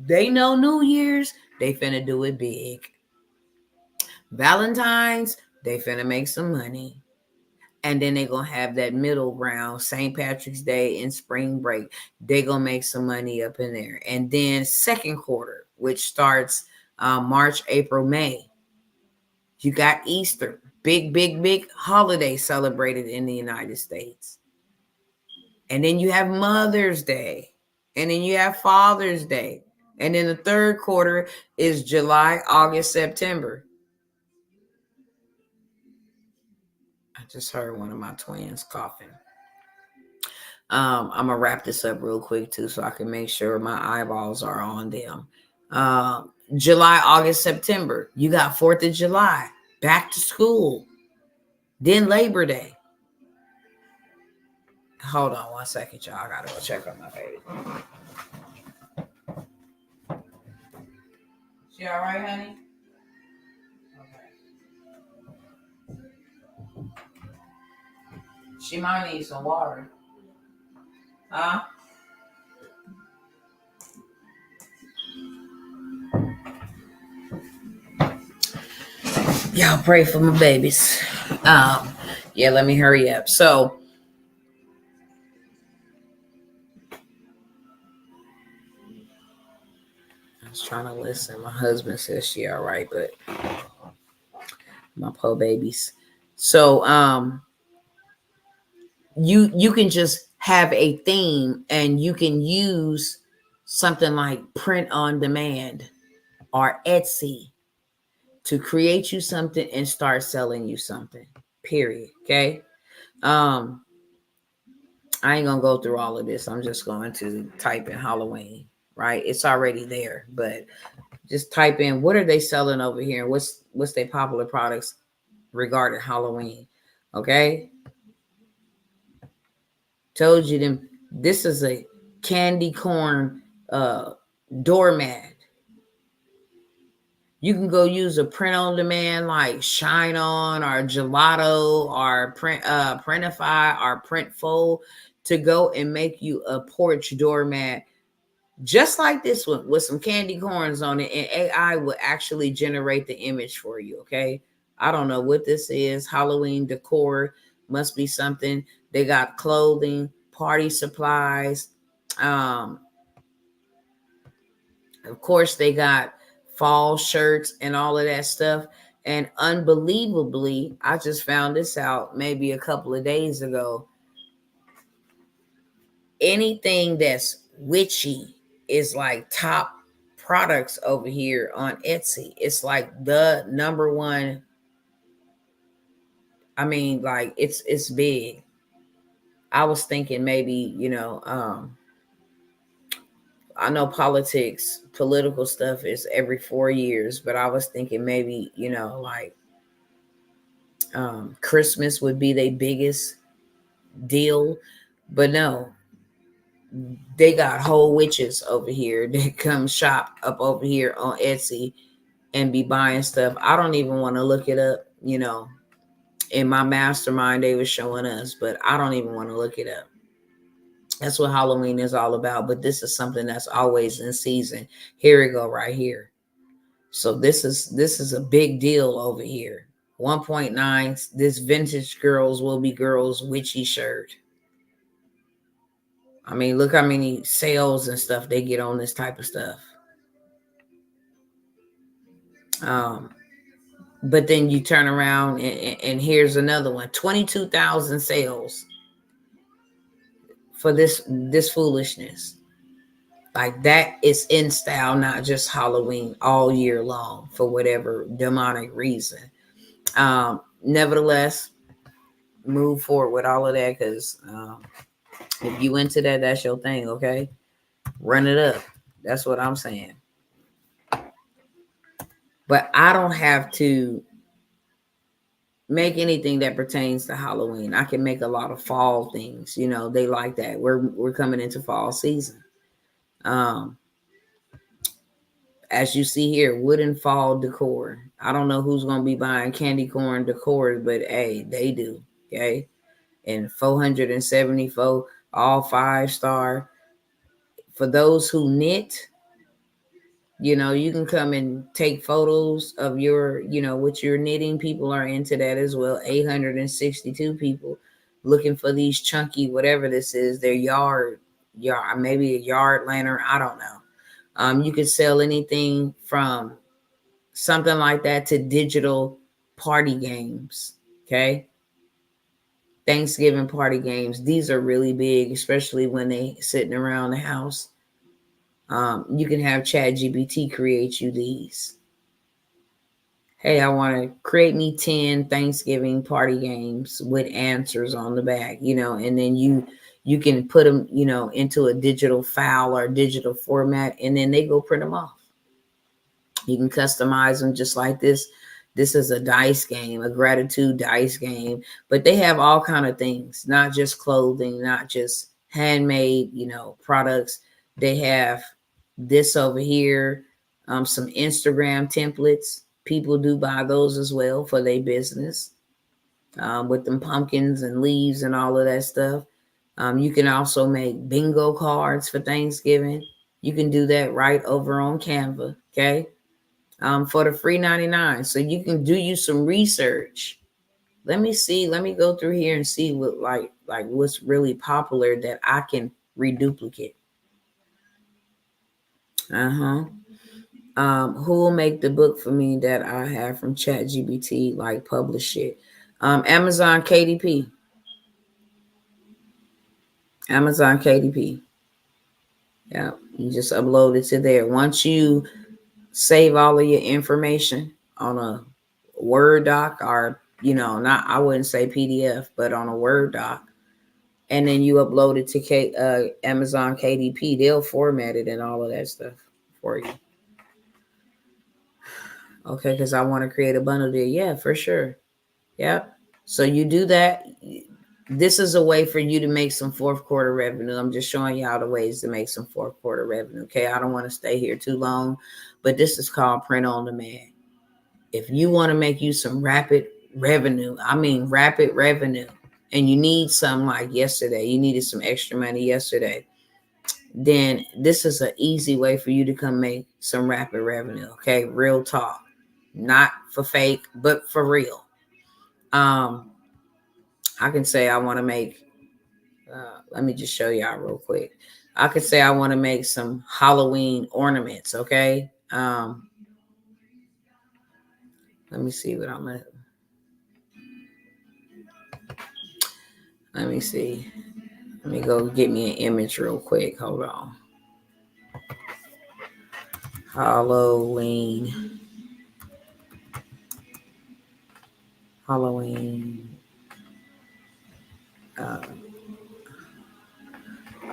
They know New Year's, they finna do it big. Valentine's, they finna make some money. And then they're going to have that middle ground, St. Patrick's Day and spring break. They're going to make some money up in there. And then second quarter, which starts March, April, May. You got Easter, big holiday celebrated in the United States. And then you have Mother's Day. And then you have Father's Day. And then the third quarter is July, August, September. I just heard one of my twins coughing. I'm gonna wrap this up real quick too, so I can make sure my eyeballs are on them. July, August, September. You got 4th of July, back to school, then Labor Day. Hold on one second, y'all. I gotta go check on my baby. She all right, honey? Okay. She might need some water. Huh? Y'all pray for my babies. Yeah, let me hurry up. So I was trying to listen. My husband says she all right, but my poor babies. So you can just have a theme, and you can use something like print on demand or Etsy to create you something and start selling you something, period. Okay. I ain't gonna go through all of this. I'm just going to type in Halloween, right? It's already there, but just type in what are they selling over here, and what's their popular products regarding Halloween. Okay. Told you them. This is a candy corn doormat. You can go use a print on demand like Shine On or Gelato or Printify or Printful to go and make you a porch doormat just like this one with some candy corns on it, and AI will actually generate the image for you. Okay. I don't know what this is. Halloween decor must be something. They got clothing, party supplies. Of course, they got fall shirts and all of that stuff. And unbelievably, I just found this out maybe a couple of days ago. Anything that's witchy is like top products over here on Etsy. It's like the number one. I mean, like it's big. I was thinking maybe, I know political stuff is every 4 years, but I was thinking maybe, like Christmas would be their biggest deal. But no, they got whole witches over here that come shop up over here on Etsy and be buying stuff. I don't even want to look it up, in my mastermind they were showing us, but I don't even want to look it up. That's what Halloween is all about. But this is something that's always in season. Here we go right here. So this is a big deal over here. 1.9, this vintage girls will be girls witchy shirt. I mean, look how many sales and stuff they get on this type of stuff. But then you turn around and here's another one, 22,000 sales for this foolishness. Like that is in style, not just Halloween, all year long for whatever demonic reason. Nevertheless, move forward with all of that, because if you into that, that's your thing. Okay, run it up. That's what I'm saying. But I don't have to make anything that pertains to Halloween. I can make a lot of fall things. You know, they like that. We're coming into fall season. Um, as you see here, wooden fall decor. I don't know who's gonna be buying candy corn decor, but hey, they do. Okay, and 474, all 5-star. For those who knit, you know, you can come and take photos of your, you know, what you're knitting. People are into that as well. 862 people looking for these chunky, whatever this is, their yard, maybe a yard lantern. I don't know. You could sell anything from something like that to digital party games. Okay. Thanksgiving party games. These are really big, especially when they sitting around the house. You can have ChatGPT create you these. Hey, I want to create me 10 Thanksgiving party games with answers on the back, you know, and then you can put them, you know, into a digital file or digital format, and then they go print them off. You can customize them just like this. This is a dice game, a gratitude dice game, but they have all kind of things, not just clothing, not just handmade, you know, products. They have this over here, some Instagram templates. People do buy those as well for their business, with them pumpkins and leaves and all of that stuff. You can also make bingo cards for Thanksgiving. You can do that right over on Canva. Okay. For the free 99. So you can do you some research. Let me see. Let me go through here and see what like what's really popular that I can reduplicate. Who will make the book for me that I have from ChatGPT? Like publish it. Amazon KDP. Amazon KDP. Yeah, you just upload it to there. Once you save all of your information on a Word doc, or, you know, not, I wouldn't say PDF, but on a Word doc, and then you upload it to Amazon KDP, they'll format it and all of that stuff for you. Okay, because I want to create a bundle there. Yeah, for sure. Yep. So you do that. This is a way for you to make some fourth quarter revenue. I'm just showing y'all the ways to make some fourth quarter revenue. Okay, I don't want to stay here too long, but this is called print on demand. If you want to make you some rapid revenue, I mean rapid revenue, and you need some like yesterday, you needed some extra money yesterday, then this is an easy way for you to come make some rapid revenue. Okay, real talk, not for fake, but for real. I can say I want to make, let me just show y'all real quick. I could say I want to make some Halloween ornaments. Okay. Let me see what I'm going to, let me see. Let me go get me an image real quick. Hold on. Halloween.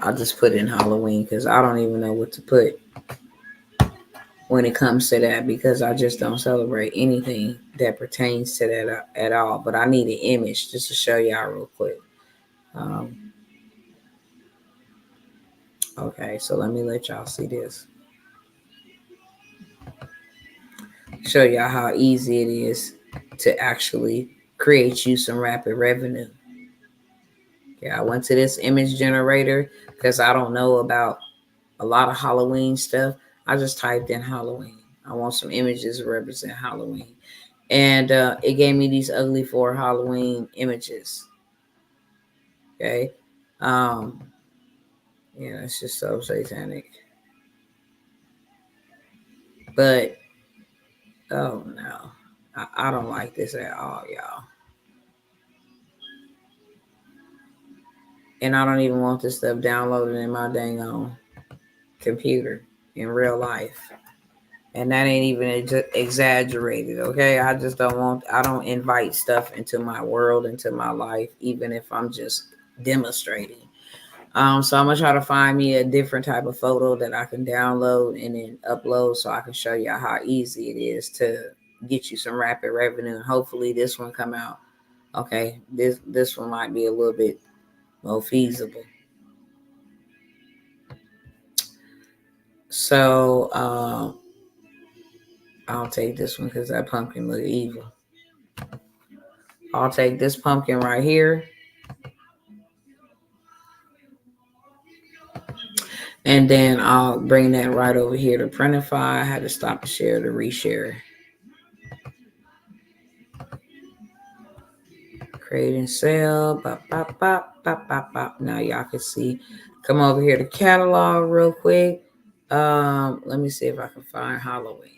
I'll just put in Halloween because I don't even know what to put when it comes to that, because I just don't celebrate anything that pertains to that at all. But I need an image just to show y'all real quick. Okay, so let me let y'all see this. Show y'all how easy it is to actually create you some rapid revenue. Okay, I went to this image generator because I don't know about a lot of Halloween stuff. I just typed in Halloween. I want some images to represent Halloween. And it gave me these ugly 4 Halloween images. Okay. Yeah, it's just so satanic. But, oh no. I don't like this at all, y'all. And I don't even want this stuff downloaded in my dang on computer in real life. And that ain't even exaggerated, okay? I just I don't invite stuff into my world, into my life, even if I'm just demonstrating. So I'm gonna try to find me a different type of photo that I can download and then upload so I can show y'all how easy it is to get you some rapid revenue. And hopefully this one come out Okay, this one might be a little bit more feasible. So I'll take this one because that pumpkin look evil. I'll take this pumpkin right here. And then I'll bring that right over here to Printify. I had to stop the share to reshare. Create and sell. Bop, bop, bop, bop, bop, bop. Now y'all can see. Come over here to catalog real quick. Let me see if I can find Halloween.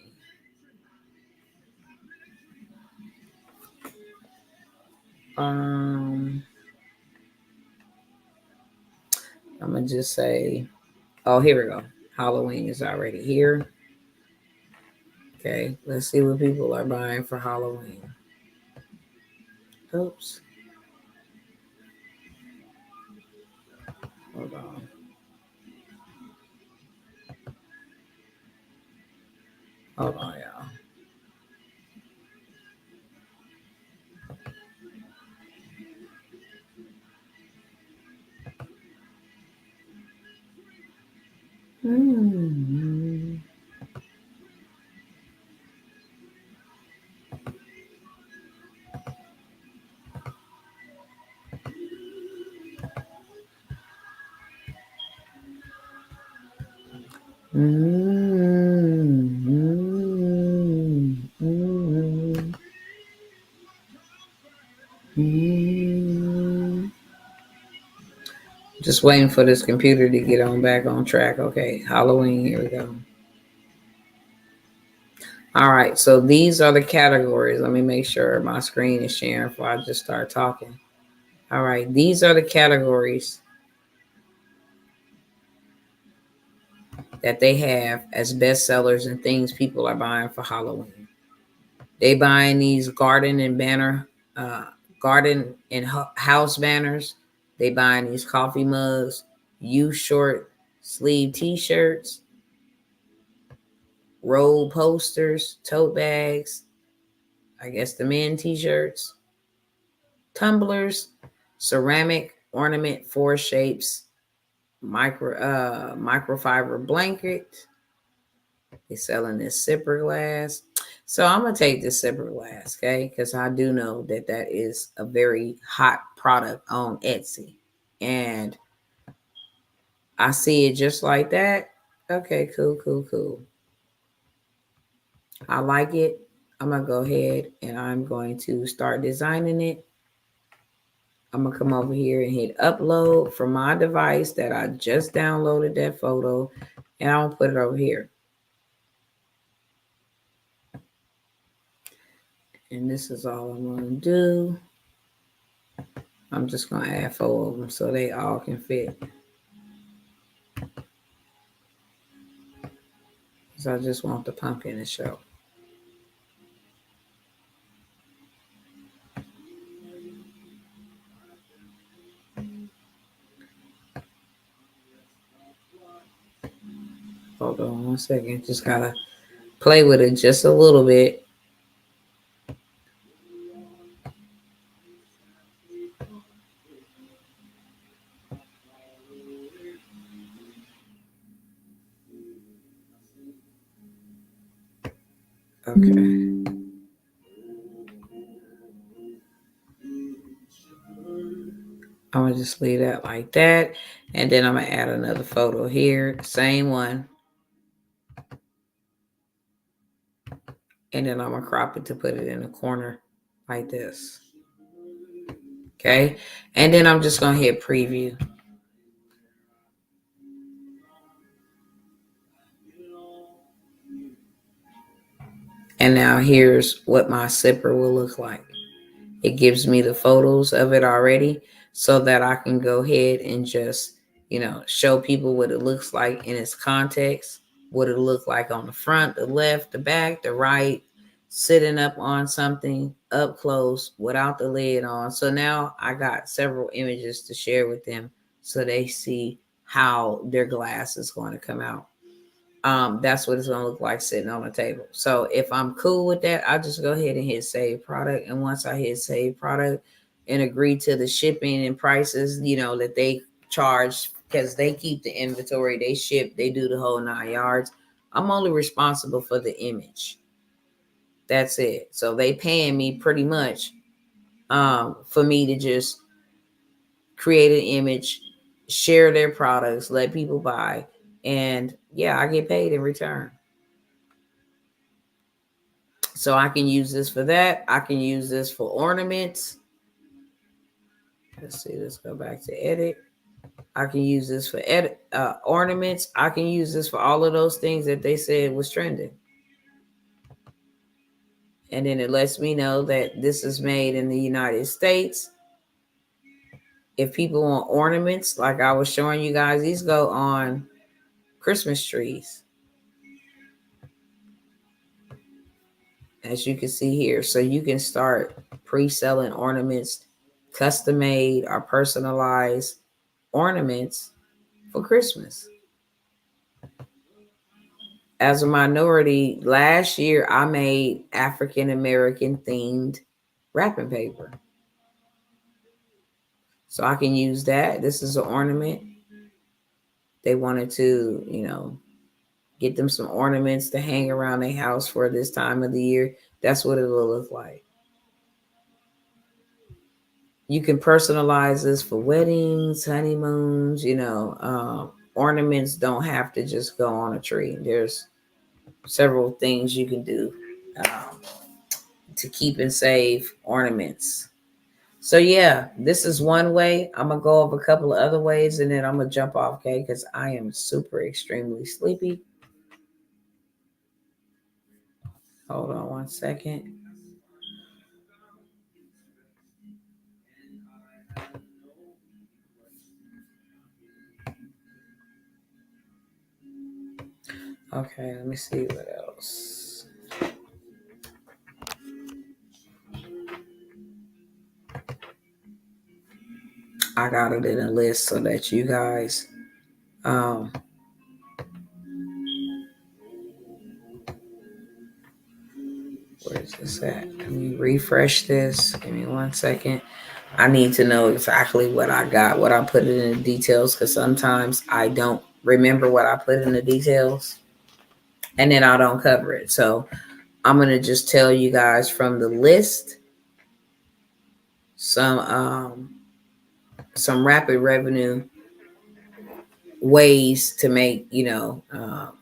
I'm gonna just say, oh, here we go. Halloween is already here. Okay, let's see what people are buying for Halloween. Oops. Hold on. Hold on, y'all. Mm-hmm. Just waiting for this computer to get on back on track. Okay, Halloween, here we go. All right, so these are the categories. Let me make sure my screen is sharing before I just start talking. All right, these are the categories that they have as bestsellers and things people are buying for Halloween. They buying these garden and house banners. They buying these coffee mugs, youth short sleeve t-shirts, roll posters, tote bags, I guess the men t-shirts, tumblers, ceramic ornament 4 shapes, microfiber blanket. They're selling this sipper glass. So I'm gonna take this sipper glass, okay? Because I do know that that is a very hot product on Etsy, and I see it just like that. Okay, cool. I like it. I'm gonna go ahead and I'm going to start designing it. I'm gonna come over here and hit upload from my device that I just downloaded that photo, and I'm gonna put it over here. And this is all I'm gonna do. I'm just gonna add 4 of them so they all can fit. Because I just want the pumpkin to show. Hold on 1 second. Just gotta play with it just a little bit. Okay. I'm gonna just leave that like that. And then I'm gonna add another photo here. Same one. And then I'm gonna crop it to put it in the corner like this. Okay. And then I'm just gonna hit preview. And now here's what my zipper will look like. It gives me the photos of it already so that I can go ahead and just, show people what it looks like in its context, what it look like on the front, the left, the back, the right, sitting up on something up close without the lid on. So now I got several images to share with them so they see how their glass is going to come out. That's what it's going to look like sitting on the table. So if I'm cool with that, I'll just go ahead and hit save product. And once I hit save product, and agree to the shipping and prices, that they charge, because they keep the inventory, they ship, they do the whole 9 yards. I'm only responsible for the image. That's it. So they paying me pretty much for me to just create an image, share their products, let people buy, and yeah, I get paid in return. So I can use this for that. I can use this for ornaments. Let's see, let's go back to edit. I can use this for ornaments. I can use this for all of those things that they said was trending. And then it lets me know that this is made in the United States. If people want ornaments, like I was showing you guys, these go on Christmas trees, as you can see here. So you can start pre-selling ornaments, custom made or personalized ornaments for Christmas. As a minority, last year I made African American themed wrapping paper. So I can use that. This is an ornament. They wanted to, get them some ornaments to hang around their house for this time of the year. That's what it will look like. You can personalize this for weddings, honeymoons, ornaments don't have to just go on a tree. There's several things you can do to keep and save ornaments. So yeah, this is one way. I'm going to go over a couple of other ways and then I'm going to jump off, okay? Because I am super extremely sleepy. Hold on one second. Okay, let me see what else. I got it in a list so that you guys where's this at? Let me refresh this. Give me 1 second. I need to know exactly what I got, what I put in the details, because sometimes I don't remember what I put in the details and then I don't cover it. So I'm going to just tell you guys from the list some rapid revenue ways to make,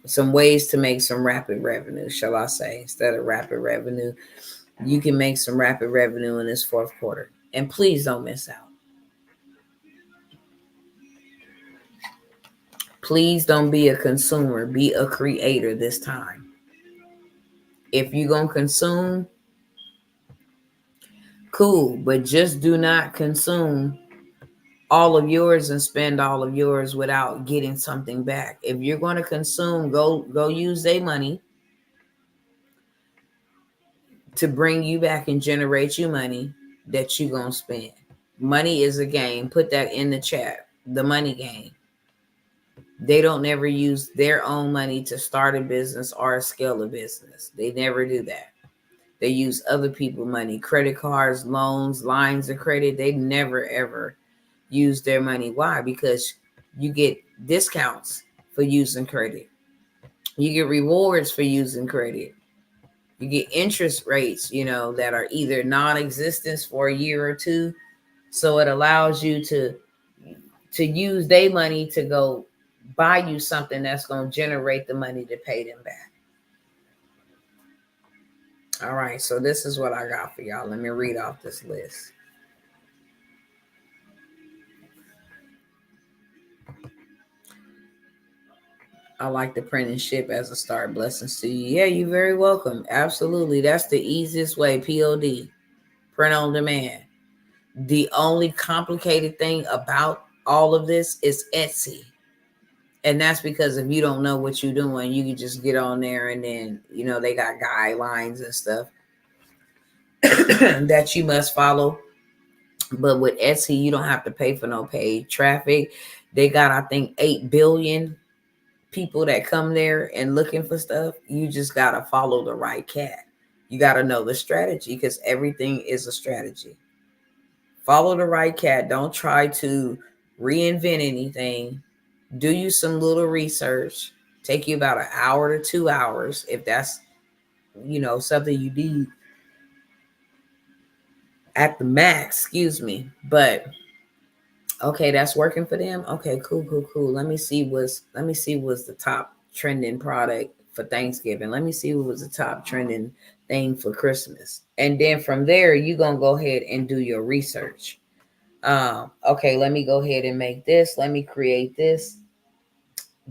some ways to make some rapid revenue, shall I say, instead of rapid revenue. You can make some rapid revenue in this fourth quarter. And please don't miss out. Please don't be a consumer. Be a creator this time. If you're going to consume, cool. But just do not consume all of yours and spend all of yours without getting something back. If you're going to consume, go use their money to bring you back and generate you money that you're going to spend. Money is a game. Put that in the chat. The money game. They don't never use their own money to start a business or scale a business. They never do that. They use other people's money, credit cards, loans, lines of credit. They never, ever use their money. Why? Because you get discounts for using credit. You get rewards for using credit. You get interest rates, that are either non-existent for a year or two. So it allows you to use their money to go buy you something that's going to generate the money to pay them back. All right, so this is what I got for y'all. Let me read off this list. I like the print and ship as a start. Blessings to you. Yeah, you're very welcome. Absolutely. That's the easiest way. POD. Print on demand. The only complicated thing about all of this is Etsy. And that's because if you don't know what you're doing, you can just get on there and then, they got guidelines and stuff that you must follow. But with Etsy, you don't have to pay for no paid traffic. They got, I think, 8 billion people that come there and looking for stuff. You just got to follow the right cat. You got to know the strategy because everything is a strategy. Follow the right cat. Don't try to reinvent anything. Do you some little research. Take you about an hour to 2 hours if that's something you need at the max. Excuse me, but okay, that's working for them. Okay, cool. Let me see what's the top trending product for Thanksgiving. Let me see what was the top trending thing for Christmas. And then from there, you're gonna go ahead and do your research. Okay, let me go ahead and make this. Let me create this.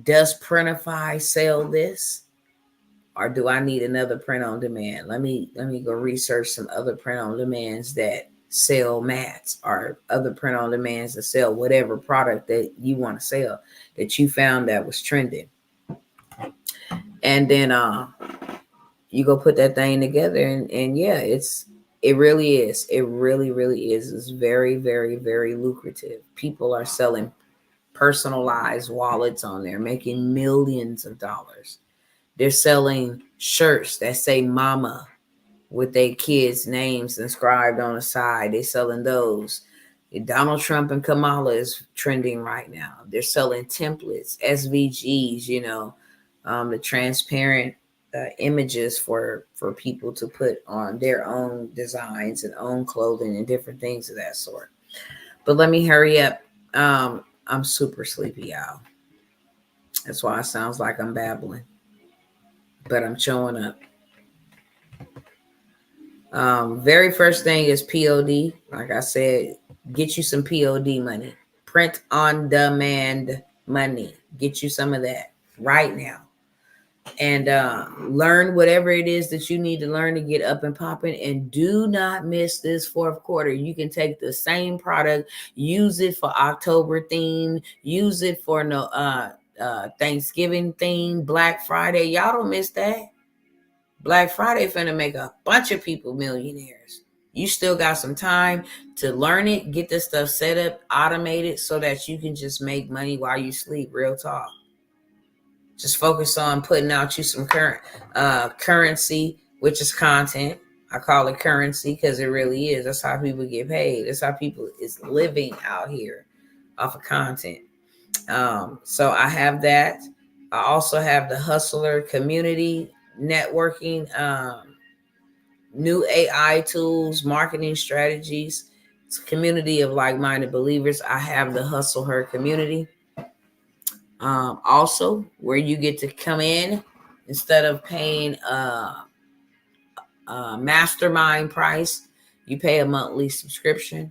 Does Printify sell this? Or do I need another print on demand? Let me go research some other print on demands that sell mats, or other print on demands that sell whatever product that you want to sell that you found that was trending. And then you go put that thing together, and yeah, it really is. It really is. It's very, very, very lucrative. People are selling personalized wallets on there, making millions of dollars. They're selling shirts that say mama with their kids' names inscribed on the side. They're selling those. Donald Trump and Kamala is trending right now. They're selling templates, SVGs, the transparent images for people to put on their own designs and own clothing and different things of that sort. But let me hurry up. I'm super sleepy, y'all. That's why it sounds like I'm babbling, but I'm showing up. Very first thing is POD. Like I said, get you some POD money. Print on demand money. Get you some of that right now. And learn whatever it is that you need to learn to get up and popping. And do not miss this fourth quarter. You can take the same product, use it for October theme, use it for Thanksgiving theme, Black Friday. Y'all don't miss that. Black Friday finna make a bunch of people millionaires. You still got some time to learn it, get this stuff set up, automate it so that you can just make money while you sleep. Real talk. Just focus on putting out you some currency, which is content. I call it currency because it really is. That's how people get paid. That's how people is living out here off of content. So I have that. I also have the Hustleher Community networking, new AI tools, marketing strategies. It's a community of like-minded believers. I have the HustleHer Community. Also, where you get to come in instead of paying a mastermind price, you pay a monthly subscription,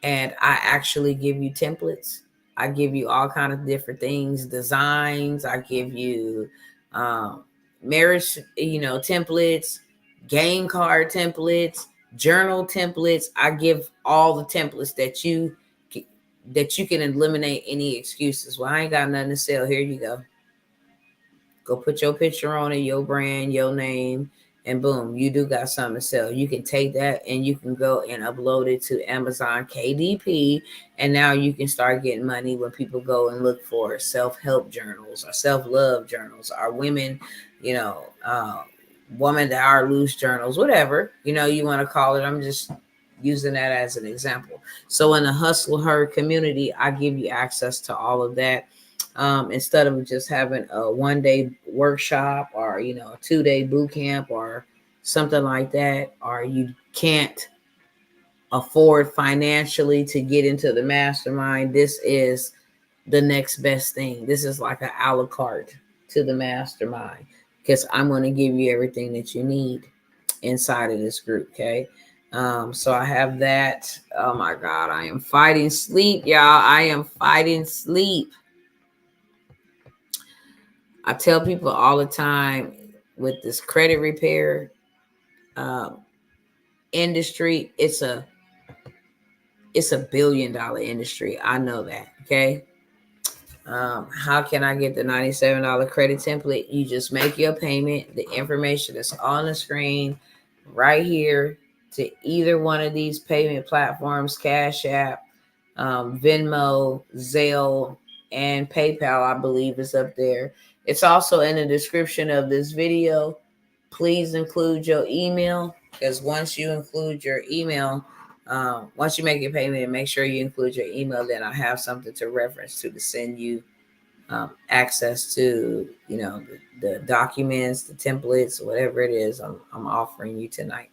and I actually give you templates. I give you all kind of different things, designs. I give you marriage, templates, game card templates, journal templates. I give all the templates that you can eliminate any excuses. Well, I ain't got nothing to sell. Here you go. Go put your picture on it, your brand, your name, and boom, you do got something to sell. You can take that and you can go and upload it to Amazon KDP, and now you can start getting money when people go and look for self-help journals or self-love journals, or women, woman that are loose journals, whatever, you want to call it. I'm just using that as an example. So in the HustleHer Community, I give you access to all of that. Instead of just having a 1-day workshop or, a 2-day boot camp or something like that, or you can't afford financially to get into the mastermind, this is the next best thing. This is like an a la carte to the mastermind, because I'm going to give you everything that you need inside of this group. Okay. So I have that. Oh my God, I am fighting sleep, y'all. I am fighting sleep. I tell people all the time with this credit repair industry, it's a $1 billion industry. I know that. Okay. How can I get the $97 credit template? You just make your payment. The information is on the screen right here to either one of these payment platforms: Cash App, Venmo, Zelle, and PayPal, I believe, is up there. It's also in the description of this video. Please include your email, because once you include your email, Once you make your payment, make sure you include your email. Then I have something to reference to send you access to, the documents, the templates, whatever it is I'm offering you tonight.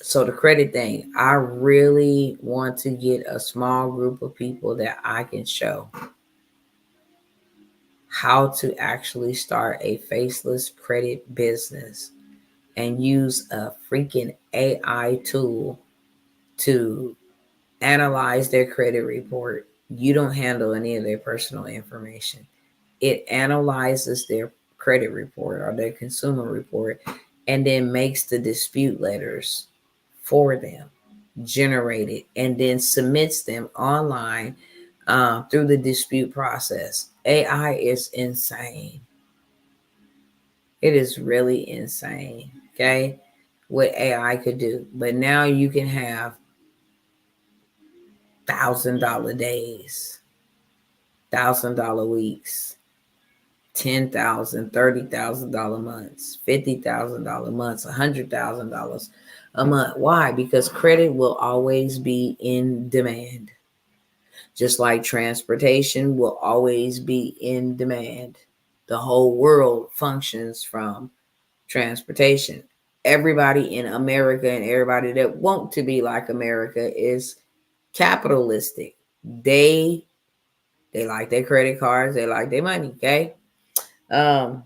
So the credit thing, I really want to get a small group of people that I can show how to actually start a faceless credit business and use a freaking AI tool to analyze their credit report. You don't handle any of their personal information. It analyzes their credit report or their consumer report and then makes the dispute letters for them, generated, and then submits them online through the dispute process. AI is insane. It is really insane. Okay. What AI could do. But now you can have $1,000 days, $1,000 weeks, $10,000, $30,000 months, $50,000 months, $100,000 a month. Why? Because credit will always be in demand. Just like transportation will always be in demand. The whole world functions from transportation. Everybody in America and everybody that want to be like America is capitalistic. They like their credit cards, they like their money, okay? Um,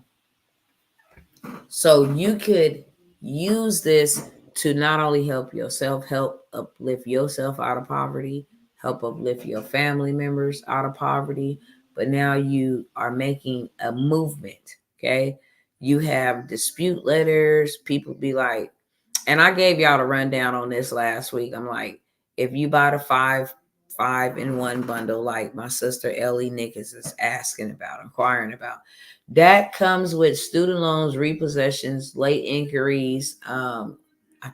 so you could use this to not only help yourself, help uplift yourself out of poverty, help uplift your family members out of poverty, but now you are making a movement, okay? You have dispute letters, people be like, and I gave y'all the rundown on this last week. I'm like, if you buy the five in one bundle, like my sister Ellie Nichols is asking about, inquiring about, that comes with student loans, repossessions, late inquiries. I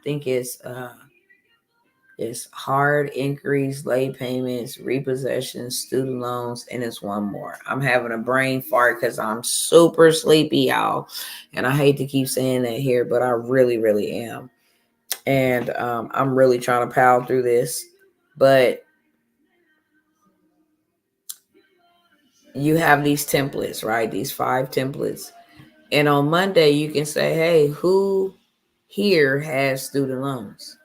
think it's hard inquiries, late payments, repossessions, student loans, and it's one more. I'm having a brain fart because I'm super sleepy, y'all. And I hate to keep saying that here, but I really, really am. And I'm really trying to power through this. But you have these templates, right? These 5 templates. And on Monday, you can say, hey, who here has student loans?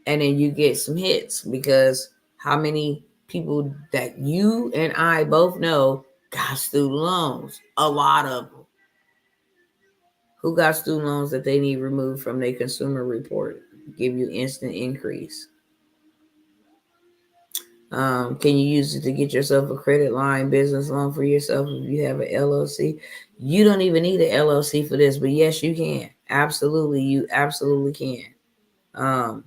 And then you get some hits because how many people that you and I both know got student loans? A lot of them. Who got student loans that they need removed from their consumer report? Give you instant increase. Can you use it to get yourself a credit line, business loan for yourself if you have an LLC? You don't even need an LLC for this, but yes, you can. Absolutely, you absolutely can.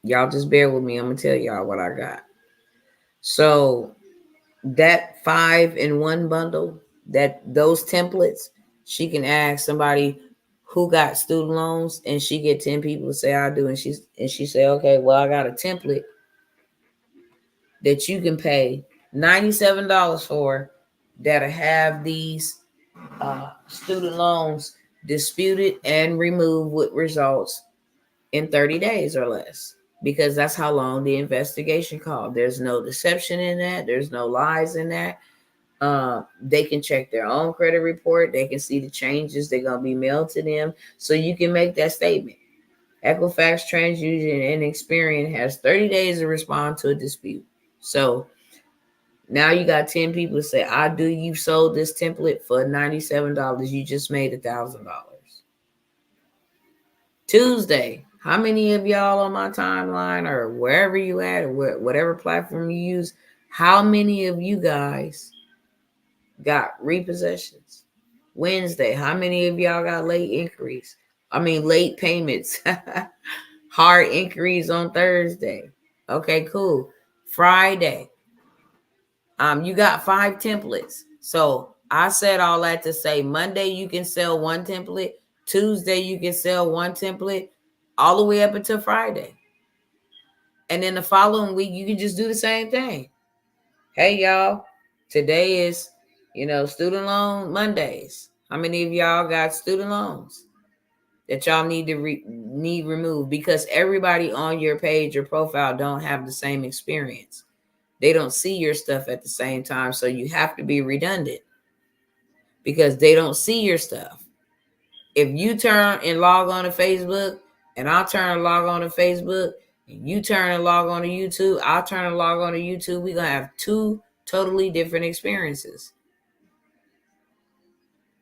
Y'all just bear with me. I'm gonna tell y'all what I got. So that 5 in 1 bundle, that those templates, she can ask somebody who got student loans, and she get 10 people to say I do, and she say, okay, well, I got a template that you can pay $97 for that'll have these student loans disputed and removed with results in 30 days or less, because that's how long the investigation called. There's no deception in that. There's no lies in that. They can check their own credit report. They can see the changes. They're going to be mailed to them. So you can make that statement. Equifax, TransUnion, and Experian has 30 days to respond to a dispute. So now you got 10 people to say, I do, you sold this template for $97. You just made $1,000. Tuesday, how many of y'all on my timeline or wherever you at or whatever platform you use, how many of you guys got repossessions? Wednesday, how many of y'all got late inquiries? Late payments. Hard inquiries on Thursday. Okay, cool. Friday, you got 5 templates. So I said all that to say Monday you can sell 1 template. Tuesday you can sell 1 template all the way up until Friday. And then the following week you can just do the same thing. Hey y'all, today is, student loan Mondays. How many of y'all got student loans? that y'all need to need removed, because everybody on your page or profile don't have the same experience. They don't see your stuff at the same time, so you have to be redundant because they don't see your stuff. If you turn and log on to Facebook, and I'll turn and log on to Facebook, and you turn and log on to YouTube, I'll turn and log on to YouTube, we're going to have two totally different experiences.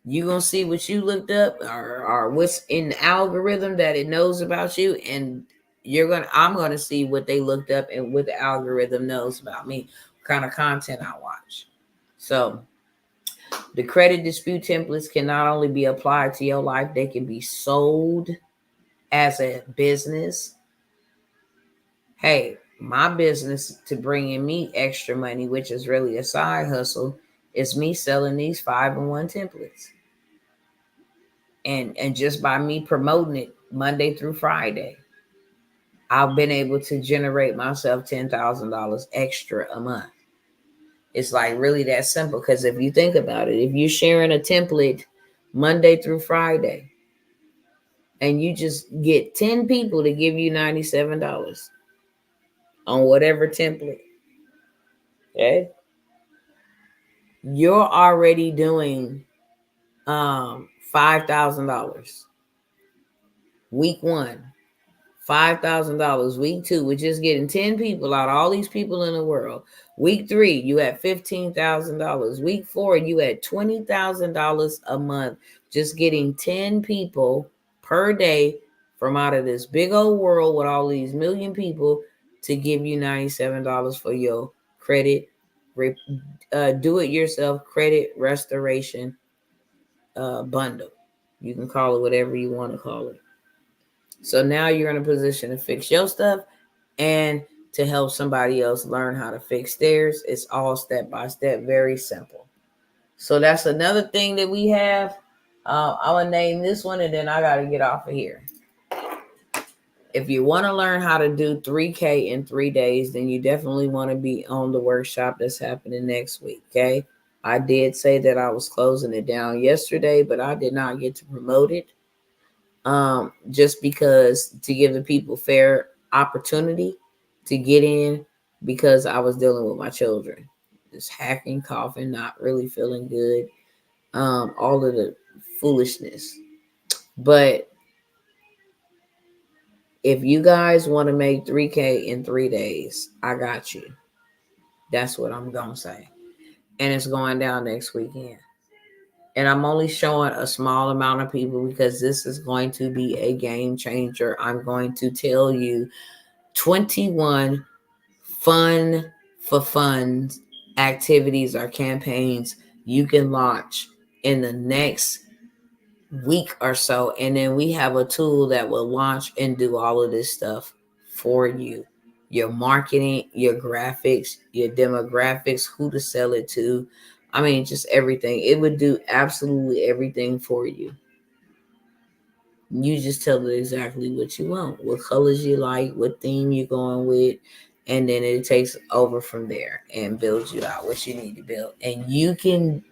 You're going to see what you looked up or what's in the algorithm that it knows about you, and I'm going to see what they looked up and what the algorithm knows about me, what kind of content I watch. So the credit dispute templates can not only be applied to your life, they can be sold as a business. Hey, my business to bring in me extra money, which is really a side hustle, is me selling these 5-in-1 templates. And just by me promoting it Monday through Friday, I've been able to generate myself $10,000 extra a month. It's like really that simple, because if you think about it, if you're sharing a template Monday through Friday, and you just get 10 people to give you $97 on whatever template, okay, you're already doing $5,000 week one, $5,000 week two, we're just getting 10 people out of all these people in the world. Week three, you had $15,000. Week four, you had $20,000 a month, just getting 10 people per day from out of this big old world with all these million people to give you $97 for your credit, do-it-yourself credit restoration bundle. You can call it whatever you want to call it. So now you're in a position to fix your stuff and to help somebody else learn how to fix theirs. It's all step by step, very simple. So that's another thing that we have. I'm going to name this one, and then I got to get off of here. If you want to learn how to do 3K in 3 days, then you definitely want to be on the workshop that's happening next week, okay? I did say that I was closing it down yesterday, but I did not get to promote it. Just because to give the people fair opportunity to get in, because I was dealing with my children, just hacking, coughing, not really feeling good, all of the foolishness. But if you guys want to make 3K in 3 days, I got you. That's what I'm gonna say. And it's going down next weekend. And I'm only showing a small amount of people because this is going to be a game changer. I'm going to tell you 21 fun for funds activities or campaigns you can launch in the next week or so. And then we have a tool that will launch and do all of this stuff for you. Your marketing, your graphics, your demographics, who to sell it to. I mean, just everything. It would do absolutely everything for you. You just tell it exactly what you want, what colors you like, what theme you're going with, and then it takes over from there and builds you out what you need to build. And you can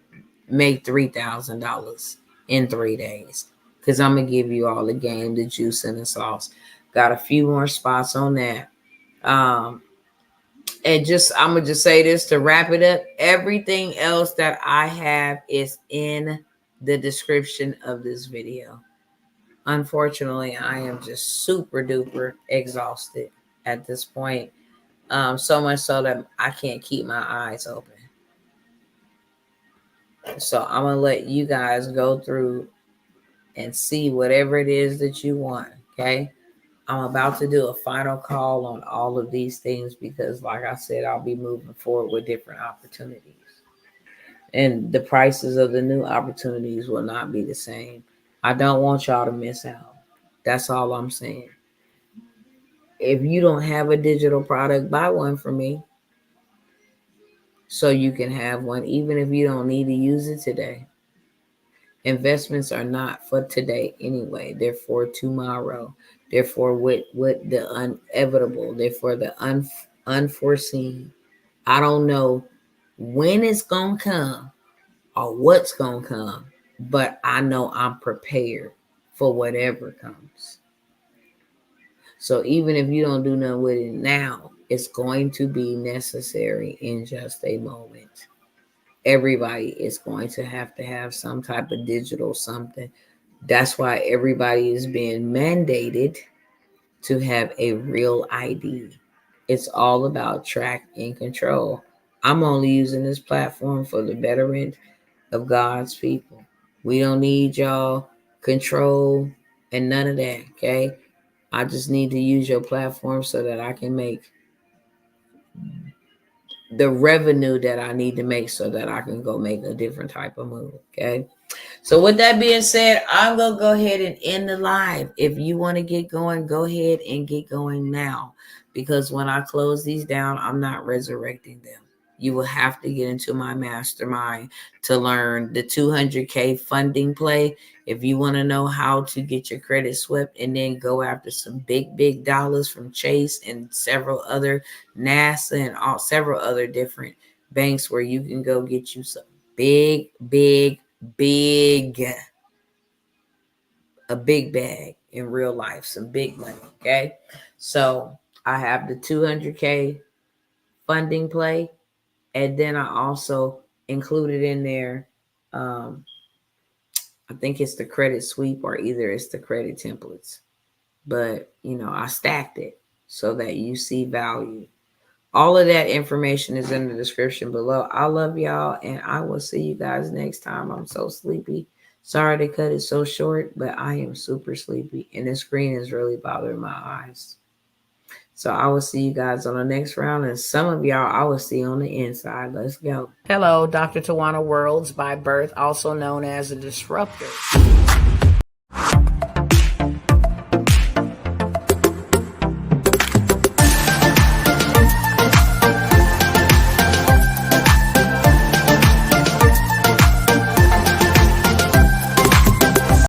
make $3,000 in 3 days, because I'm going to give you all the game, the juice, and the sauce. Got a few more spots on that. And I'm gonna just say this to wrap it up. Everything else that I have is in the description of this video. Unfortunately, I am just super duper exhausted at this point. So much so that I can't keep my eyes open. So I'm gonna let you guys go through and see whatever it is that you want. Okay. I'm about to do a final call on all of these things because, like I said, I'll be moving forward with different opportunities. And the prices of the new opportunities will not be the same. I don't want y'all to miss out. That's all I'm saying. If you don't have a digital product, buy one from me so you can have one, even if you don't need to use it today. Investments are not for today anyway. They're for tomorrow. They're for what the inevitable. They're for the unforeseen. I don't know when it's going to come or what's going to come, but I know I'm prepared for whatever comes. So even if you don't do nothing with it now, it's going to be necessary in just a moment. Everybody is going to have some type of digital something. That's why everybody is being mandated to have a real ID. It's all about track and control. I'm only using this platform for the betterment of God's people. We don't need y'all control and none of that, okay? I just need to use your platform so that I can make the revenue that I need to make so that I can go make a different type of move, okay? So with that being said, I'm going to go ahead and end the live. If you want to get going, go ahead and get going now. Because when I close these down, I'm not resurrecting them. You will have to get into my mastermind to learn the 200K funding play. If you want to know how to get your credit swept and then go after some big dollars from Chase and several other NASA and several other different banks where you can go get you some big a big bag in real life, some big money. Okay. So I have the 200K funding play. And then I also included in there, I think it's the credit sweep or either it's the credit templates. But, I stacked it so that you see value. All of that information is in the description below. I love y'all, and I will see you guys next time. I'm so sleepy. Sorry to cut it so short, but I am super sleepy, and the screen is really bothering my eyes. So I will see you guys on the next round, and some of y'all I will see on the inside. Let's go. Hello, Dr. Tawana Worlds by birth, also known as a disruptor.